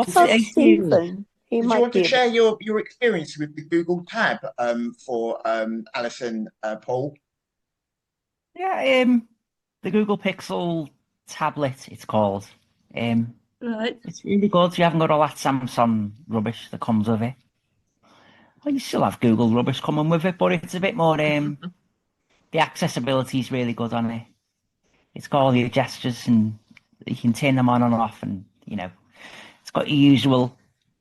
Stephen? Did you want to share your experience with the Google tab for Alison, Paul? Yeah, the Google Pixel tablet, it's called. Right. It's really good. You haven't got all that Samsung rubbish that comes with it. Well, you still have Google rubbish coming with it, but it's a bit more. The accessibility is really good on it. It's got all your gestures, and you can turn them on and off, and it's got your usual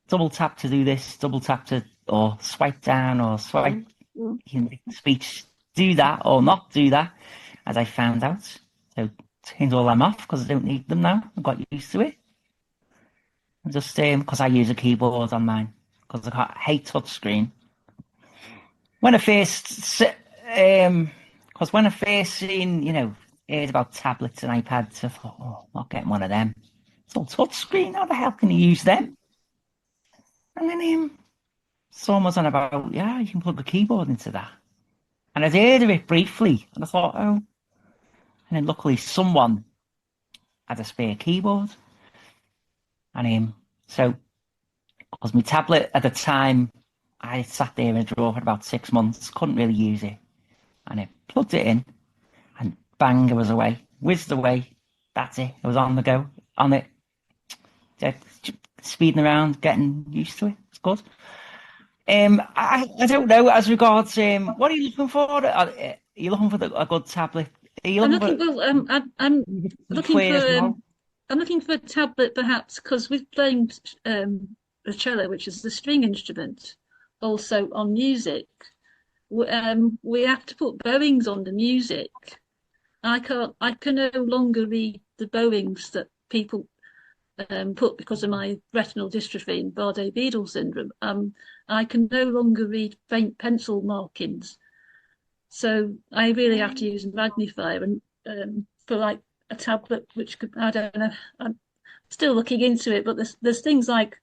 double tap to do this, double tap to, or swipe down, or swipe. You can make the speech do that or not do that, as I found out. So turned all them off because I don't need them now. I got used to it. Just because I use a keyboard on mine because I hate touchscreen. When I first seen, heard about tablets and iPads, I thought, I'm not getting one of them. It's all touchscreen. How the hell can you use them? And then someone was on about, you can plug a keyboard into that. And I'd heard of it briefly, and I thought, and then luckily someone had a spare keyboard. And so, because my tablet at the time, I sat there in a drawer for about 6 months, couldn't really use it. And I plugged it in, and bang, it was away. Whizzed away. That's it. I was on the go, on it. Speeding around, getting used to it. It's good. I don't know, as regards, what are you looking for? Are you looking for a good tablet? I'm looking for a tablet, perhaps, because we're playing the cello, which is the string instrument, also on music. We have to put bowings on the music. I can no longer read the bowings that people put because of my retinal dystrophy and Bardet-Biedl syndrome. I can no longer read faint pencil markings. So I really have to use a magnifier, and for like a tablet, which could, I don't know, I'm still looking into it, but there's things like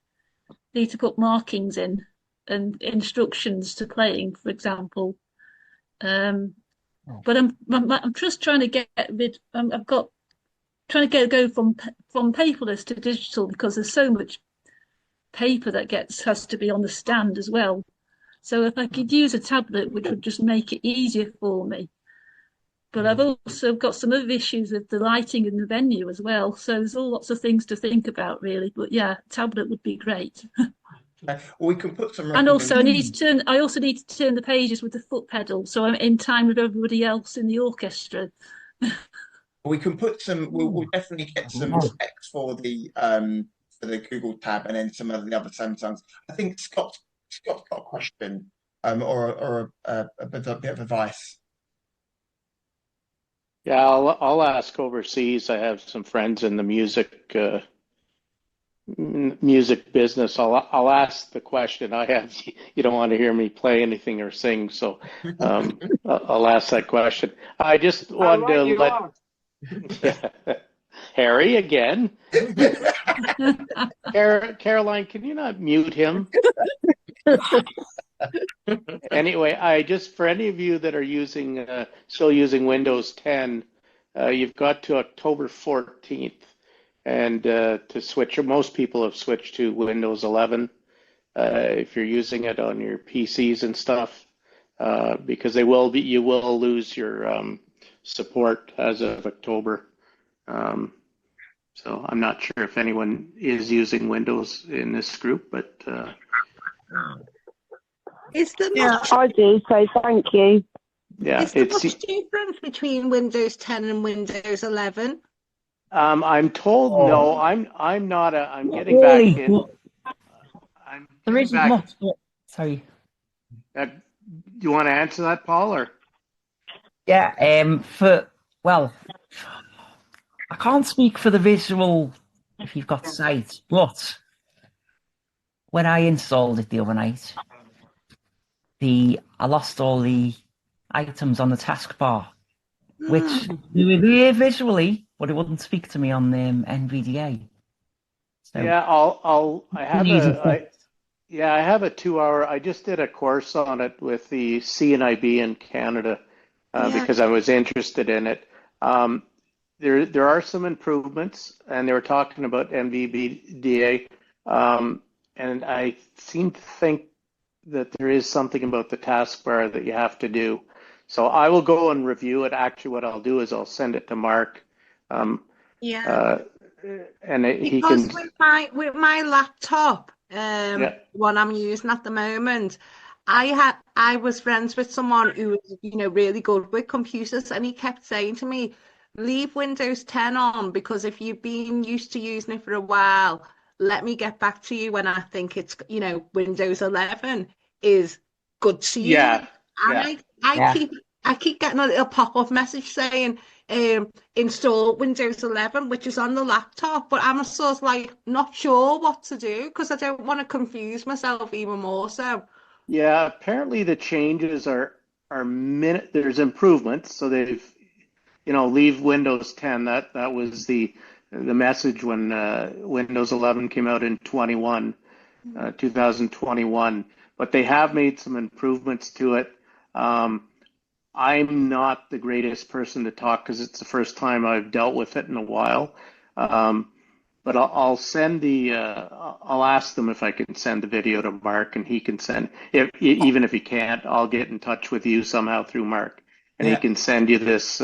need to put markings in and instructions to playing, for example. But I'm just trying to get rid. Trying to go from paperless to digital because there's so much paper that has to be on the stand as well. So if I could use a tablet, which would just make it easier for me. But I've also got some other issues with the lighting in the venue as well. So there's all lots of things to think about, really. But yeah, tablet would be great. We can put some. And also, I also need to turn the pages with the foot pedal, so I'm in time with everybody else in the orchestra. We can put some. We'll definitely get some specs for the Google tab, and then some of the other Samsungs. I think Scott's got a question, or a bit of advice. Yeah, I'll ask overseas. I have some friends in the music business. I'll ask the question. You don't want to hear me play anything or sing, so I'll ask that question. I just wanted to let Harry again. Caroline, can you not mute him? Anyway, for any of you that are still using Windows 10, you've got to October 14th, and to switch. Most people have switched to Windows 11 if you're using it on your PCs and stuff, because you will lose your support as of October. So I'm not sure if anyone is using Windows in this group, but is there much? I do, so thank you. Yeah, is there much difference between Windows 10 and Windows 11? I'm told no. I'm not. I'm getting back in. There isn't much. Sorry. Do you want to answer that, Paul, or? Yeah. I can't speak for the visual if you've got sight, but when I installed it the other night, I lost all the items on the taskbar, which they were there visually, but it wouldn't speak to me on NVDA. So yeah, I have a 2 hour. I just did a course on it with the CNIB in Canada because I was interested in it. There are some improvements, and they were talking about NVDA, and I seem to think that there is something about the taskbar that you have to do. So I will go and review it. Actually, what I'll do is I'll send it to Mark. Yeah. And he Because can. with my laptop, one I'm using at the moment, I was friends with someone who was, really good with computers, and he kept saying to me, leave Windows 10 on, because if you've been used to using it for a while, let me get back to you when I think it's, Windows 11 is good to use. Yeah. And I keep getting a little pop-up message saying, install Windows 11, which is on the laptop, but I'm sort of like not sure what to do because I don't want to confuse myself even more. So yeah, apparently the changes are minute. There's improvements, so they've leave Windows 10. That was the message when Windows 11 came out in 2021. But they have made some improvements to it. I'm not the greatest person to talk because it's the first time I've dealt with it in a while. But I'll send I'll ask them if I can send the video to Mark, and he can send, even if he can't, I'll get in touch with you somehow through Mark, and he can send you this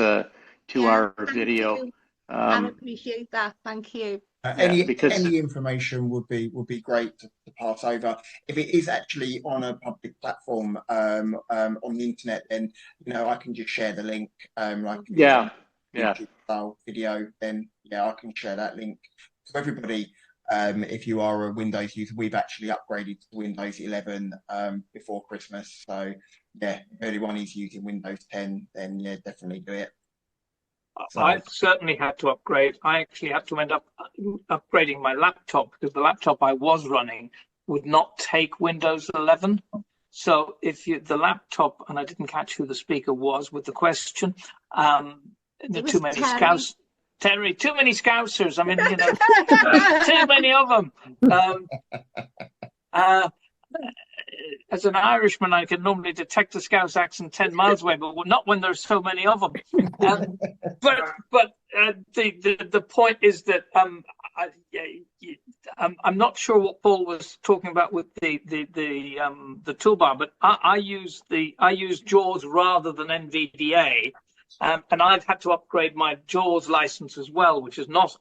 2 hour video. I appreciate that. Thank you. Any information would be great to pass over. If it is actually on a public platform on the internet, then I can just share the link. YouTube style video, then I can share that link to everybody. If you are a Windows user, we've actually upgraded to Windows 11 before Christmas. So if anyone is using Windows 10, then definitely do it. So. I certainly had to upgrade. I actually had to end up upgrading my laptop because the laptop I was running would not take Windows 11. So if the laptop, and I didn't catch who the speaker was with the question, too many Scousers. Terry, too many Scousers. I mean, too many of them. As an Irishman, I can normally detect a Scouse accent 10 miles away, but not when there's so many of them. But the point is that I'm not sure what Paul was talking about with the toolbar, but I use JAWS rather than NVDA, and I've had to upgrade my JAWS license as well, which is not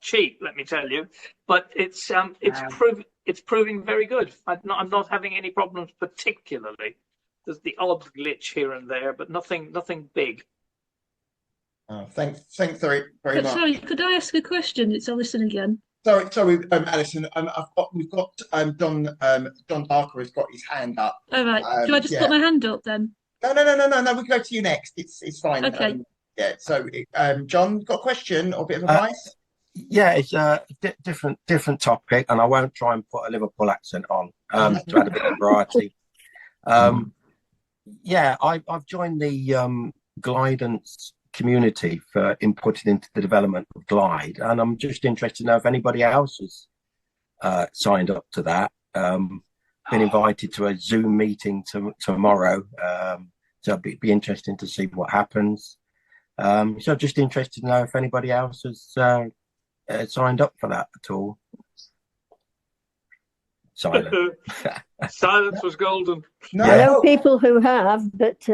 cheap, let me tell you, but it's proving very good. I'm not having any problems particularly. There's the odd glitch here and there, but nothing big. Thanks very much. Sorry, could I ask a question? It's Alison again. Sorry, Alison. We've got John Darker has got his hand up. All right. Do I just put my hand up then? No. We can go to you next. It's fine. Okay. So, John, got a question or a bit of advice? Yeah, it's a different topic, and I won't try and put a Liverpool accent on to add a bit of variety. I've joined the Glidance community for inputting into the development of Glide, and I'm just interested to know if anybody else has signed up to that. Been invited to a Zoom meeting tomorrow, so it'd be interesting to see what happens. So just interested to know if anybody else has signed up for that at all. Silence. Silence was golden. No, I know people who have, but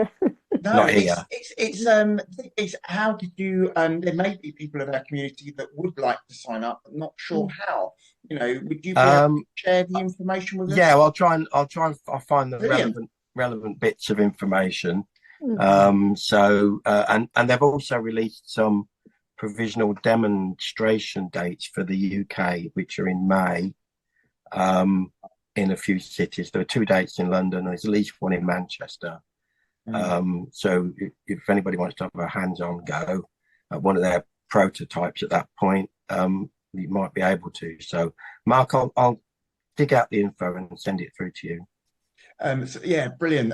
not here. It's how did you? There may be people in our community that would like to sign up, but not sure how. Would you be able to share the information with us? Yeah, well, I'll find the relevant bits of information. And they've also released some provisional demonstration dates for the UK, which are in May, in a few cities. There are 2 dates in London, and there's at least one in Manchester. So if anybody wants to have a hands-on go at one of their prototypes at that point, you might be able to. So, Mark, I'll dig out the info and send it through to you. So, yeah, brilliant.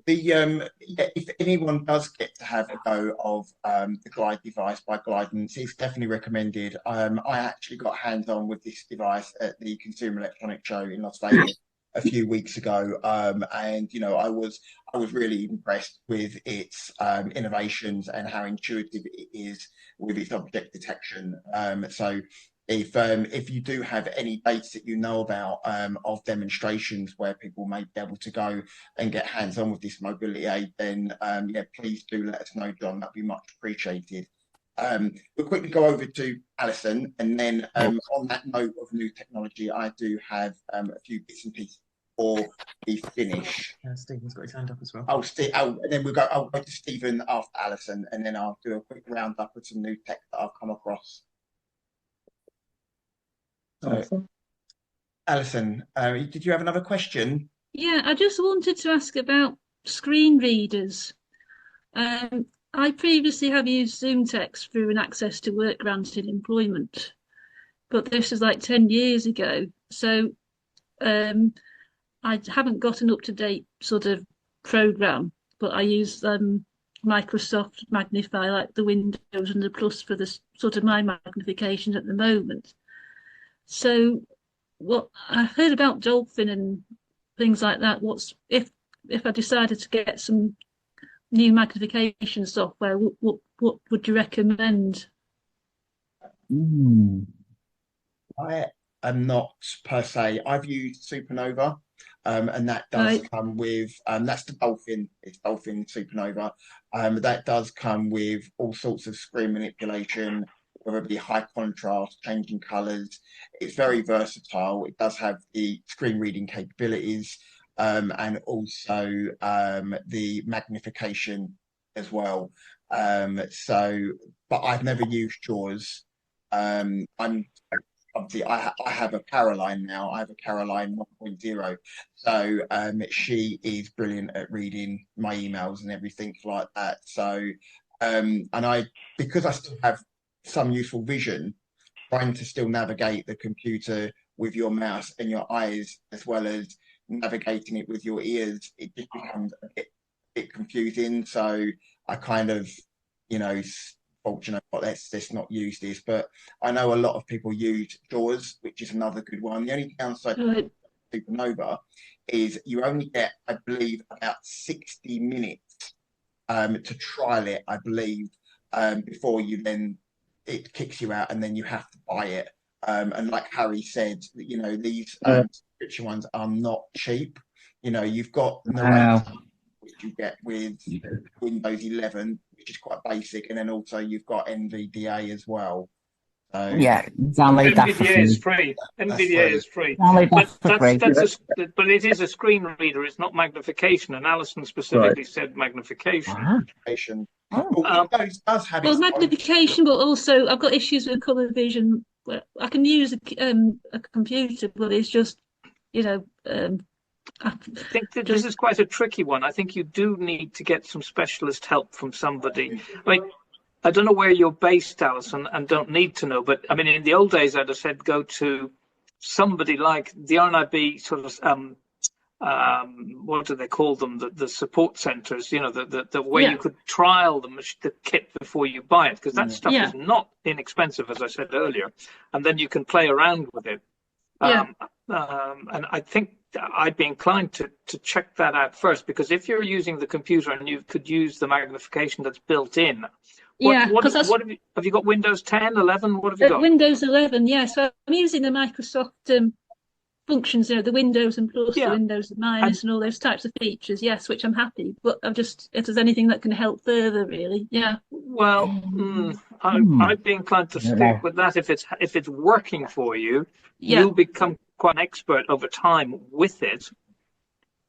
If anyone does get to have a go of the Glide device by Glidance, it's definitely recommended. I actually got hands-on with this device at the Consumer Electronics Show in Las Vegas a few weeks ago, and I was really impressed with its innovations and how intuitive it is with its object detection. So if you do have any dates that you know about of demonstrations where people may be able to go and get hands-on with this mobility aid, then please do let us know, John. That'd be much appreciated. We'll quickly go over to Alison, and then on that note of new technology, I do have a few bits and pieces before we finish. Stephen's got his hand up as well. And then I'll go to Stephen after Alison, and then I'll do a quick roundup of some new tech that I've come across. So, Alison, did you have another question? Yeah, I just wanted to ask about screen readers. I previously have used Zoom Text through an Access to Work grant in employment, but this is like 10 years ago. So I haven't got an up-to-date sort of program, but I use Microsoft Magnify, like the Windows and the Plus for the sort of my magnification at the moment. So what I've heard about Dolphin and things like that, if I decided to get some new magnification software, what would you recommend? I am not per se. I've used Supernova, and that does come with that's the Dolphin. It's Dolphin Supernova. That does come with all sorts of screen manipulation, whether it be high contrast, changing colors. It's very versatile. It does have the screen reading capabilities, and also the magnification as well. But I've never used JAWS. Obviously, I have a Caroline now. I have a Caroline 1.0. So she is brilliant at reading my emails and everything like that. So, because I still have some useful vision, trying to still navigate the computer with your mouse and your eyes, as well as navigating it with your ears, it just becomes a bit confusing. So I kind of, thought, let's not use this. But I know a lot of people use JAWS, which is another good one. The only downside to Supernova is you only get, I believe, about 60 minutes to trial it, I believe, before it kicks you out and then you have to buy it. And like Harry said, these subscription ones are not cheap. You've got narration, which you get with Windows 11, which is quite basic, and then also you've got NVDA as well. Yeah, download that for free. Is free. NVDA is free. But it is a screen reader. It's not magnification. And Alison specifically said magnification. Magnification. Does have magnification, but also I've got issues with colour vision. I can use a computer, but it's just, I think that this is quite a tricky one. I think you do need to get some specialist help from somebody. I mean, I don't know where you're based, Alison, and don't need to know, but I mean, in the old days, I'd have said go to somebody like the RNIB sort of, what do they call them? The support centres, the way you could trial the kit before you buy it, because that stuff is not inexpensive, as I said earlier, and then you can play around with it. And I think I'd be inclined to check that out first, because if you're using the computer and you could use the magnification that's built in, what have you got? Windows 10, 11? What have you got? Windows 11, yeah. So I'm using the Microsoft functions, the Windows and Plus, the Windows and Minus, and all those types of features. Yes, which I'm happy. But if there's anything that can help further, really, yeah. Well, I'd be inclined to stick with that. If it's working for you, you'll become quite an expert over time with it.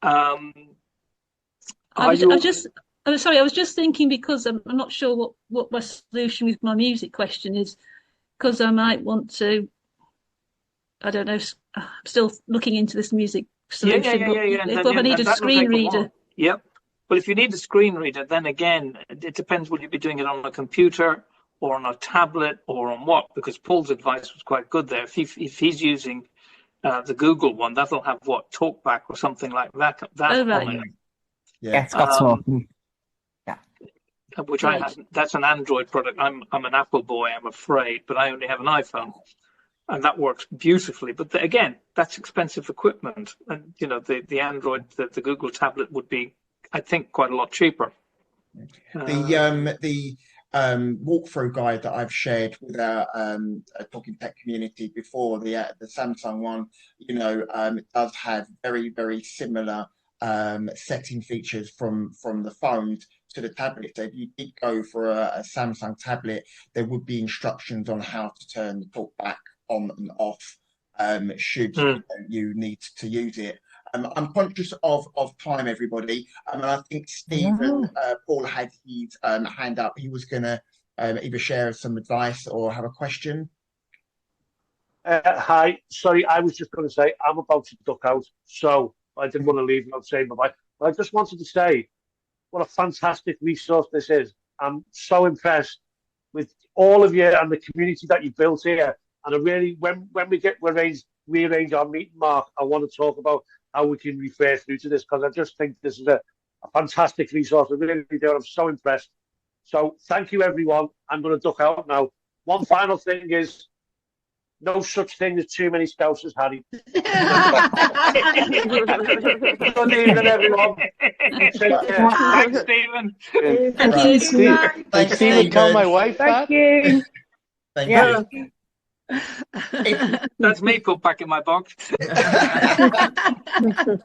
I'm sorry, I was just thinking, because I'm not sure what my solution with my music question is, because I might want to, I don't know, I'm still looking into this music solution. If I need a screen reader. Yep. Well, if you need a screen reader, then again, it depends, will you be doing it on a computer or on a tablet or on what? Because Paul's advice was quite good there. If he's using the Google one, that'll have what, TalkBack or something like that. Oh, right. On it. Yeah, it's got talking. Yeah. Which I haven't. That's an Android product. I'm an Apple boy, I'm afraid, but I only have an iPhone, and that works beautifully. But again, that's expensive equipment, and the Android, the Google tablet would be, I think, quite a lot cheaper. The walkthrough guide that I've shared with our Talking Tech community before, the Samsung one, it does have very, very similar setting features from the phones to the tablet. So if you did go for a Samsung tablet, there would be instructions on how to turn the TalkBack on and off should you need to use it. I'm conscious of time, everybody, and I think Steven Poole had his hand up. He was going to either share some advice or have a question. Hi, sorry, I was just going to say I'm about to duck out, so I didn't want to leave without saying bye-bye. But I just wanted to say what a fantastic resource this is. I'm so impressed with all of you and the community that you built here. And I really, when we rearrange our meeting, Mark, I want to talk about how we can refer through to this, because I just think this is a fantastic resource. I really do. I'm so impressed. So thank you, everyone. I'm going to duck out now. One final thing is, no such thing as too many Scousers, Harry. Good evening, everyone. Take care. Thanks, Stephen. Thank you, Stephen. Tell my wife that. you. Thank you. That's me put back in my box.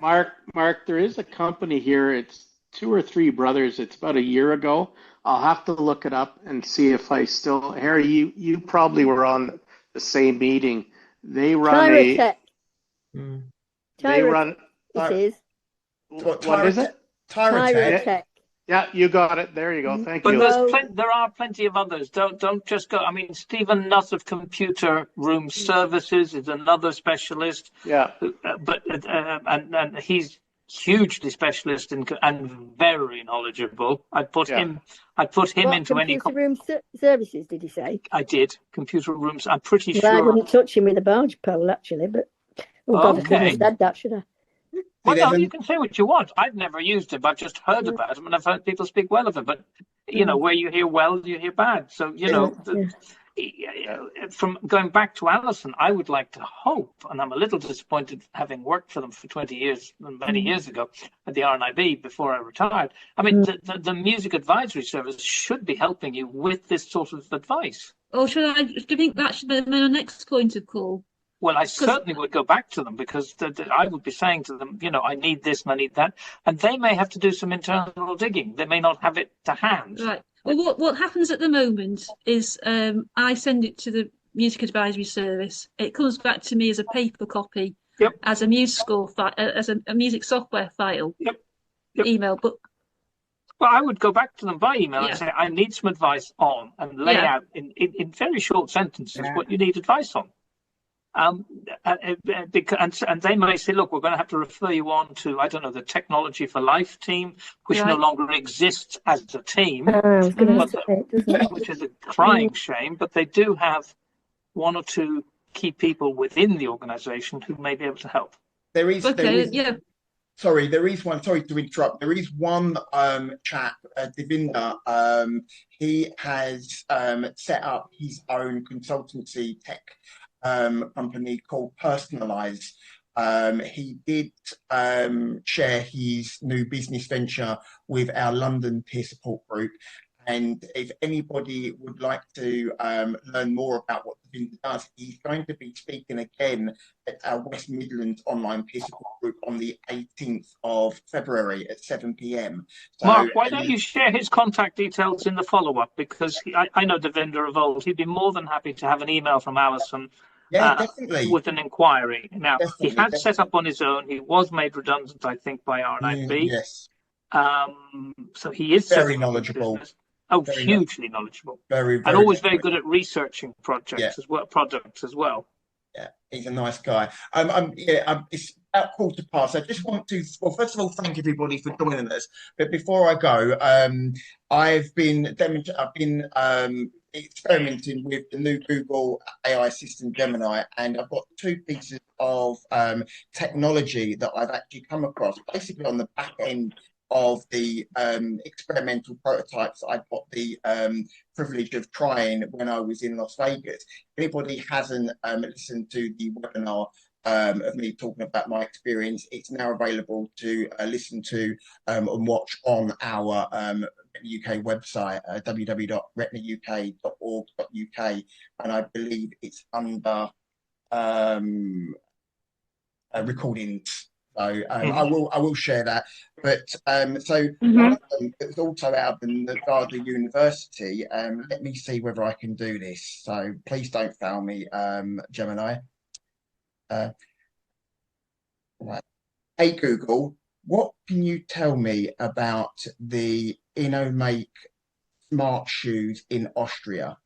Mark, there is a company here. It's 2 or 3 brothers. It's about a year ago. I'll have to look it up and see if I still. Harry, you probably were on the same meeting. They run Tyrotech. They run. It is. What is it? Tyrotech. Yeah, you got it. There you go. Thank you. But there are plenty of others. Don't just go. I mean, Stephen Nutt of Computer Room Services is another specialist. Yeah. And he's hugely specialist and very knowledgeable. I'd put him into any Computer Room Services, did he say? I did. Computer rooms. I'm pretty well, sure. I wouldn't touch him with a barge pole, actually, but God, I couldn't have said that, should I? Well, no, you can say what you want. I've never used him. I've just heard about him, and I've heard people speak well of him. But where you hear well, you hear bad. So from going back to Alison, I would like to hope, and I'm a little disappointed having worked for them for 20 years, many years ago at the RNIB before I retired. I mean, the music advisory service should be helping you with this sort of advice. Or do you think that should be my next point of call? Well, I certainly would go back to them, because I would be saying to them, I need this and I need that. And they may have to do some internal digging. They may not have it to hand. Right. Well, what happens at the moment is I send it to the music advisory service. It comes back to me as a paper copy, as a as a music software file, email. But well, I would go back to them by email and say, I need some advice on, and lay out in very short sentences what you need advice on. And they may say, look, we're going to have to refer you on to, I don't know, the Technology for Life team, which no longer exists as a team, which is a crying shame, but they do have 1 or 2 key people within the organisation who may be able to help. Sorry to interrupt. There is one chap, Devinder. He has set up his own consultancy tech company called Personalize. He did share his new business venture with our London peer support group. And if anybody would like to learn more about what Devinder does, he's going to be speaking again at our West Midlands online peer support group on the 18th of February at 7 p.m. So, Mark, why don't you share his contact details in the follow-up? Because I know Devinder of old. He'd be more than happy to have an email from Alison. Definitely. With an inquiry. Now, he had set up on his own. He was made redundant, I think, by RNIB. Yes. So he is very knowledgeable. Hugely knowledgeable. Very and always very good at researching products as well. Yeah, he's a nice guy. It's about 15:15. I just want to, first of all, thank everybody for joining us. But before I go, I've been experimenting with the new Google AI assistant Gemini, and I've got 2 pieces of technology that I've actually come across, basically on the back end of the experimental prototypes I got the privilege of trying when I was in Las Vegas. If anybody hasn't listened to the webinar of me talking about my experience, it's now available to listen to and watch on our UK website, www.retinauk.org.uk, and I believe it's under recordings. So I will share that. But so one of them that's also out of the Nevada University. Let me see whether I can do this. So please don't fail me, Gemini. Right. Hey Google, what can you tell me about the InnoMake smart shoes in Austria?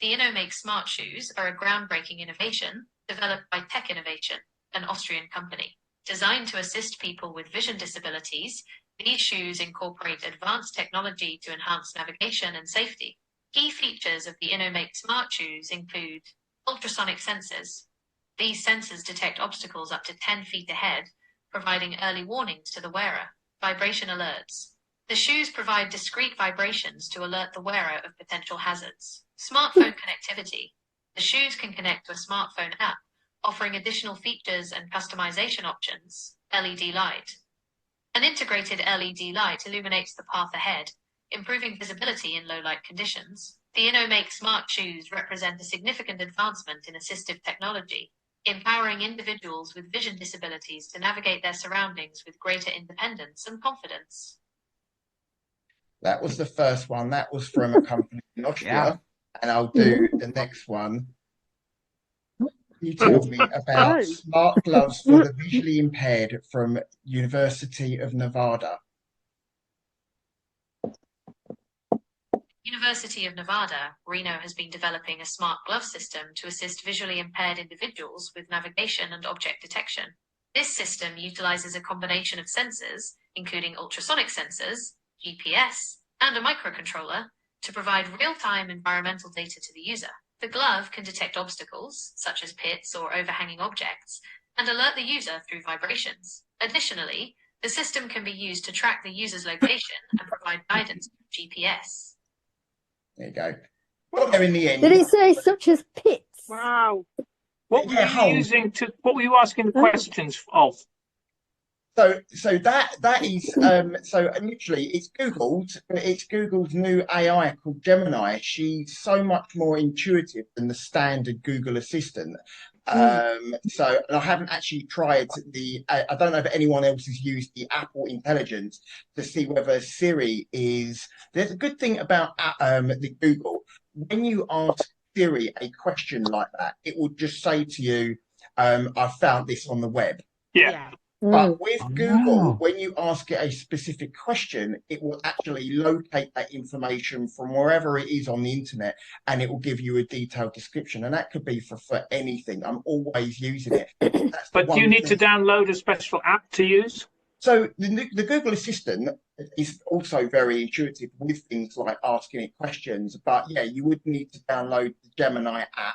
The InnoMake smart shoes are a groundbreaking innovation developed by Tech Innovation, an Austrian company. Designed to assist people with vision disabilities, these shoes incorporate advanced technology to enhance navigation and safety. Key features of the InnoMake smart shoes include ultrasonic sensors. These sensors detect obstacles up to 10 feet ahead, providing early warnings to the wearer. Vibration alerts. The shoes provide discrete vibrations to alert the wearer of potential hazards. Smartphone connectivity. The shoes can connect to a smartphone app, offering additional features and customization options. LED light. An integrated LED light illuminates the path ahead, improving visibility in low light conditions. The InnoMake smart shoes represent a significant advancement in assistive technology, empowering individuals with vision disabilities to navigate their surroundings with greater independence and confidence. That was the first one. That was from a company in Austria. And I'll do the next one. Can you tell me about smart gloves for the visually impaired from University of Nevada? University of Nevada, Reno has been developing a smart glove system to assist visually impaired individuals with navigation and object detection. This system utilizes a combination of sensors, including ultrasonic sensors, GPS, and a microcontroller, to provide real-time environmental data to the user. The glove can detect obstacles, such as pits or overhanging objects, and alert the user through vibrations. Additionally, the system can be used to track the user's location and provide guidance through GPS. There you go. Got there in the end. Did it say such as pits? Wow. What were you using to? What were you asking the questions of? So that is so initially it's Google's new AI called Gemini. She's so much more intuitive than the standard Google Assistant. So and I haven't actually tried I don't know if anyone else has used the Apple Intelligence to see whether Siri is. There's a good thing about the Google. When you ask Siri a question like that, it will just say to you, I found this on the web. Yeah. But with Google, when you ask it a specific question, it will actually locate that information from wherever it is on the internet, and it will give you a detailed description. And that could be for anything. I'm always using it. But do you need to download a special app to use? So the Google Assistant is also very intuitive with things like asking it questions. But yeah, you would need to download the Gemini app.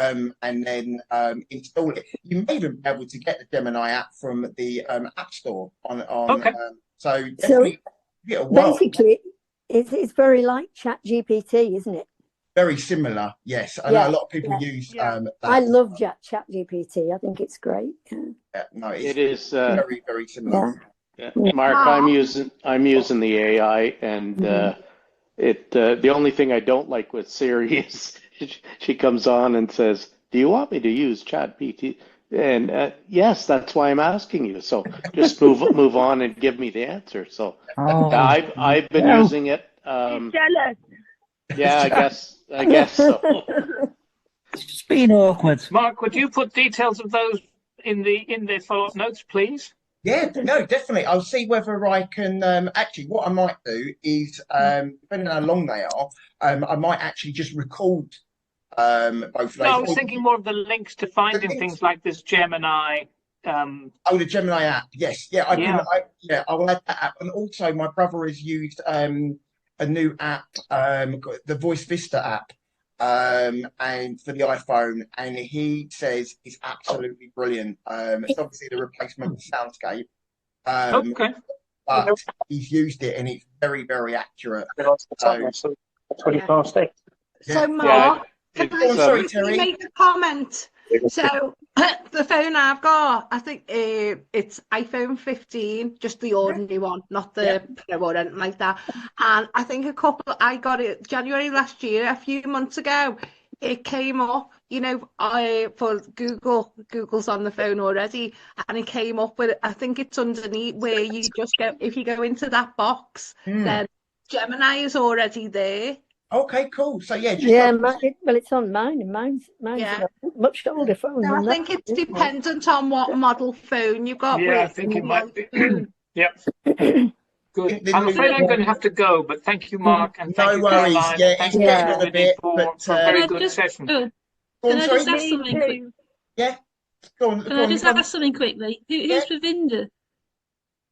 And then install it. You may even be able to get the Gemini app from the App Store on okay. So definitely basically, it's very like ChatGPT, isn't it? Very similar, yes. I know a lot of people use that. I love ChatGPT. I think it's great. No, it is very, very similar. Mark, I'm using the AI, and the only thing I don't like with Siri is she comes on and says, "Do you want me to use ChatGPT?" And yes, that's why I'm asking you. So just move on and give me the answer. So I've been using it. Jealous. Yeah, I guess so. It's just being awkward. Mark, would you put details of those in the follow-up notes, please? Yeah, no, definitely. I'll see whether I can. Actually, what I might do is, depending on how long they are, I might actually just record both of those. No, I was thinking more of the links to finding things like this Gemini. The Gemini app. Yes, I will add that app. And also, my brother has used a new app, the Voice Vista app, and for the iPhone, and he says it's absolutely brilliant. It's obviously the replacement of Soundscape, Okay. but he's used it and it's very, very accurate. So, 20 past 8. So, Mark, Yeah, can I sorry, Terry. make a comment? So, the phone I've got, I think it's iPhone 15, just the ordinary one, not the Pro or anything like that. And I think I got it January last year, a few months ago. It came up, you know, for Google's on the phone already, and it came up with, I think it's underneath where you just go, if you go into that box, then Gemini is already there. Okay, cool. So yeah, well, it's on mine, and mine's a much older phone. No, I think it's dependent on what model phone you got. Yeah, I think it might be. Yep. Good. I'm afraid I'm going to have to go, but thank you, Mark, and thank you, worries. Caroline, Yeah, and thank it's you, getting on a everybody, bit, for a very good session. Can I just ask something quick? Yeah. Go on. Can I just ask something quickly? Who's Ravinder?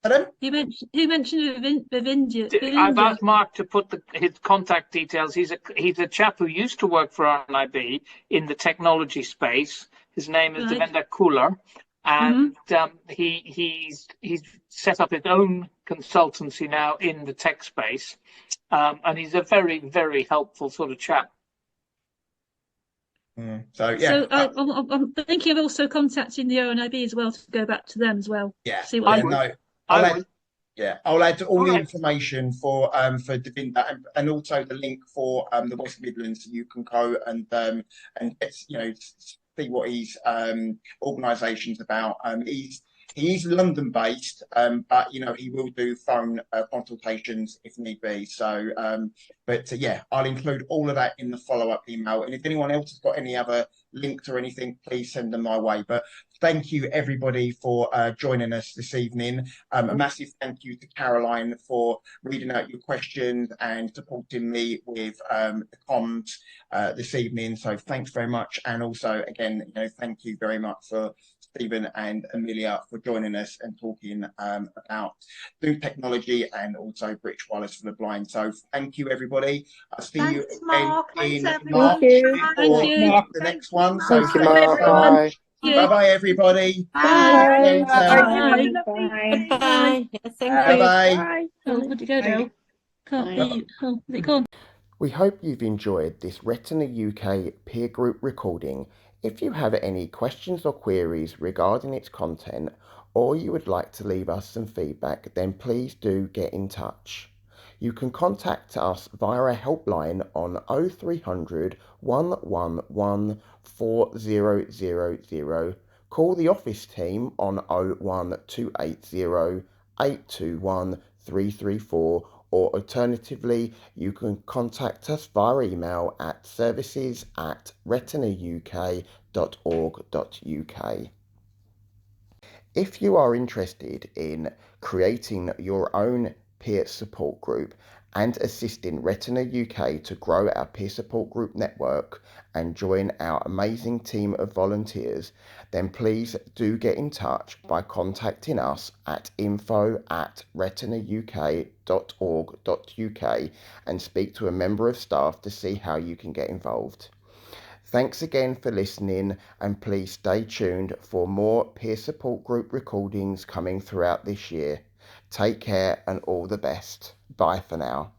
Pardon? Who mentioned Ravinder? I've asked Mark to put his contact details. He's a chap who used to work for RNIB in the technology space. His name is Devendra Kooler, and he's set up his own consultancy now in the tech space, and he's a very, very helpful sort of chap. So yeah. So I'm thinking of also contacting the RNIB as well to go back to them as well. Yeah. See what I'll add all the information for Devinda and also the link for the West Midlands, so you can go and see what his organisation's about. He's London based, but he will do phone consultations if need be. So, I'll include all of that in the follow-up email. And if anyone else has got any other links or anything, please send them my way. But thank you everybody for joining us this evening. A massive thank you to Caroline for reading out your questions and supporting me with the comms this evening. So thanks very much. And also, again, thank you very much for Stephen and Amelia for joining us and talking about new technology and also British Wireless for the Blind. So thank you, everybody. I'll see you again in March for the next one. So thank you, Mark. Bye. Bye-bye, everybody. Bye. Bye. Bye. Bye-bye. Oh, where'd you go now? Can't be. Oh, is it gone? We hope you've enjoyed this Retina UK peer group recording. If you have any questions or queries regarding its content, or you would like to leave us some feedback, then please do get in touch. You can contact us via a helpline on 0300 111 4000, call the office team on 01280 821 334, or alternatively, you can contact us via email at services@retinauk.org.uk. If you are interested in creating your own peer support group and assisting Retina UK to grow our peer support group network and join our amazing team of volunteers, then please do get in touch by contacting us at info@retinauk.org.uk and speak to a member of staff to see how you can get involved. Thanks again for listening, and please stay tuned for more peer support group recordings coming throughout this year. Take care and all the best. Bye for now.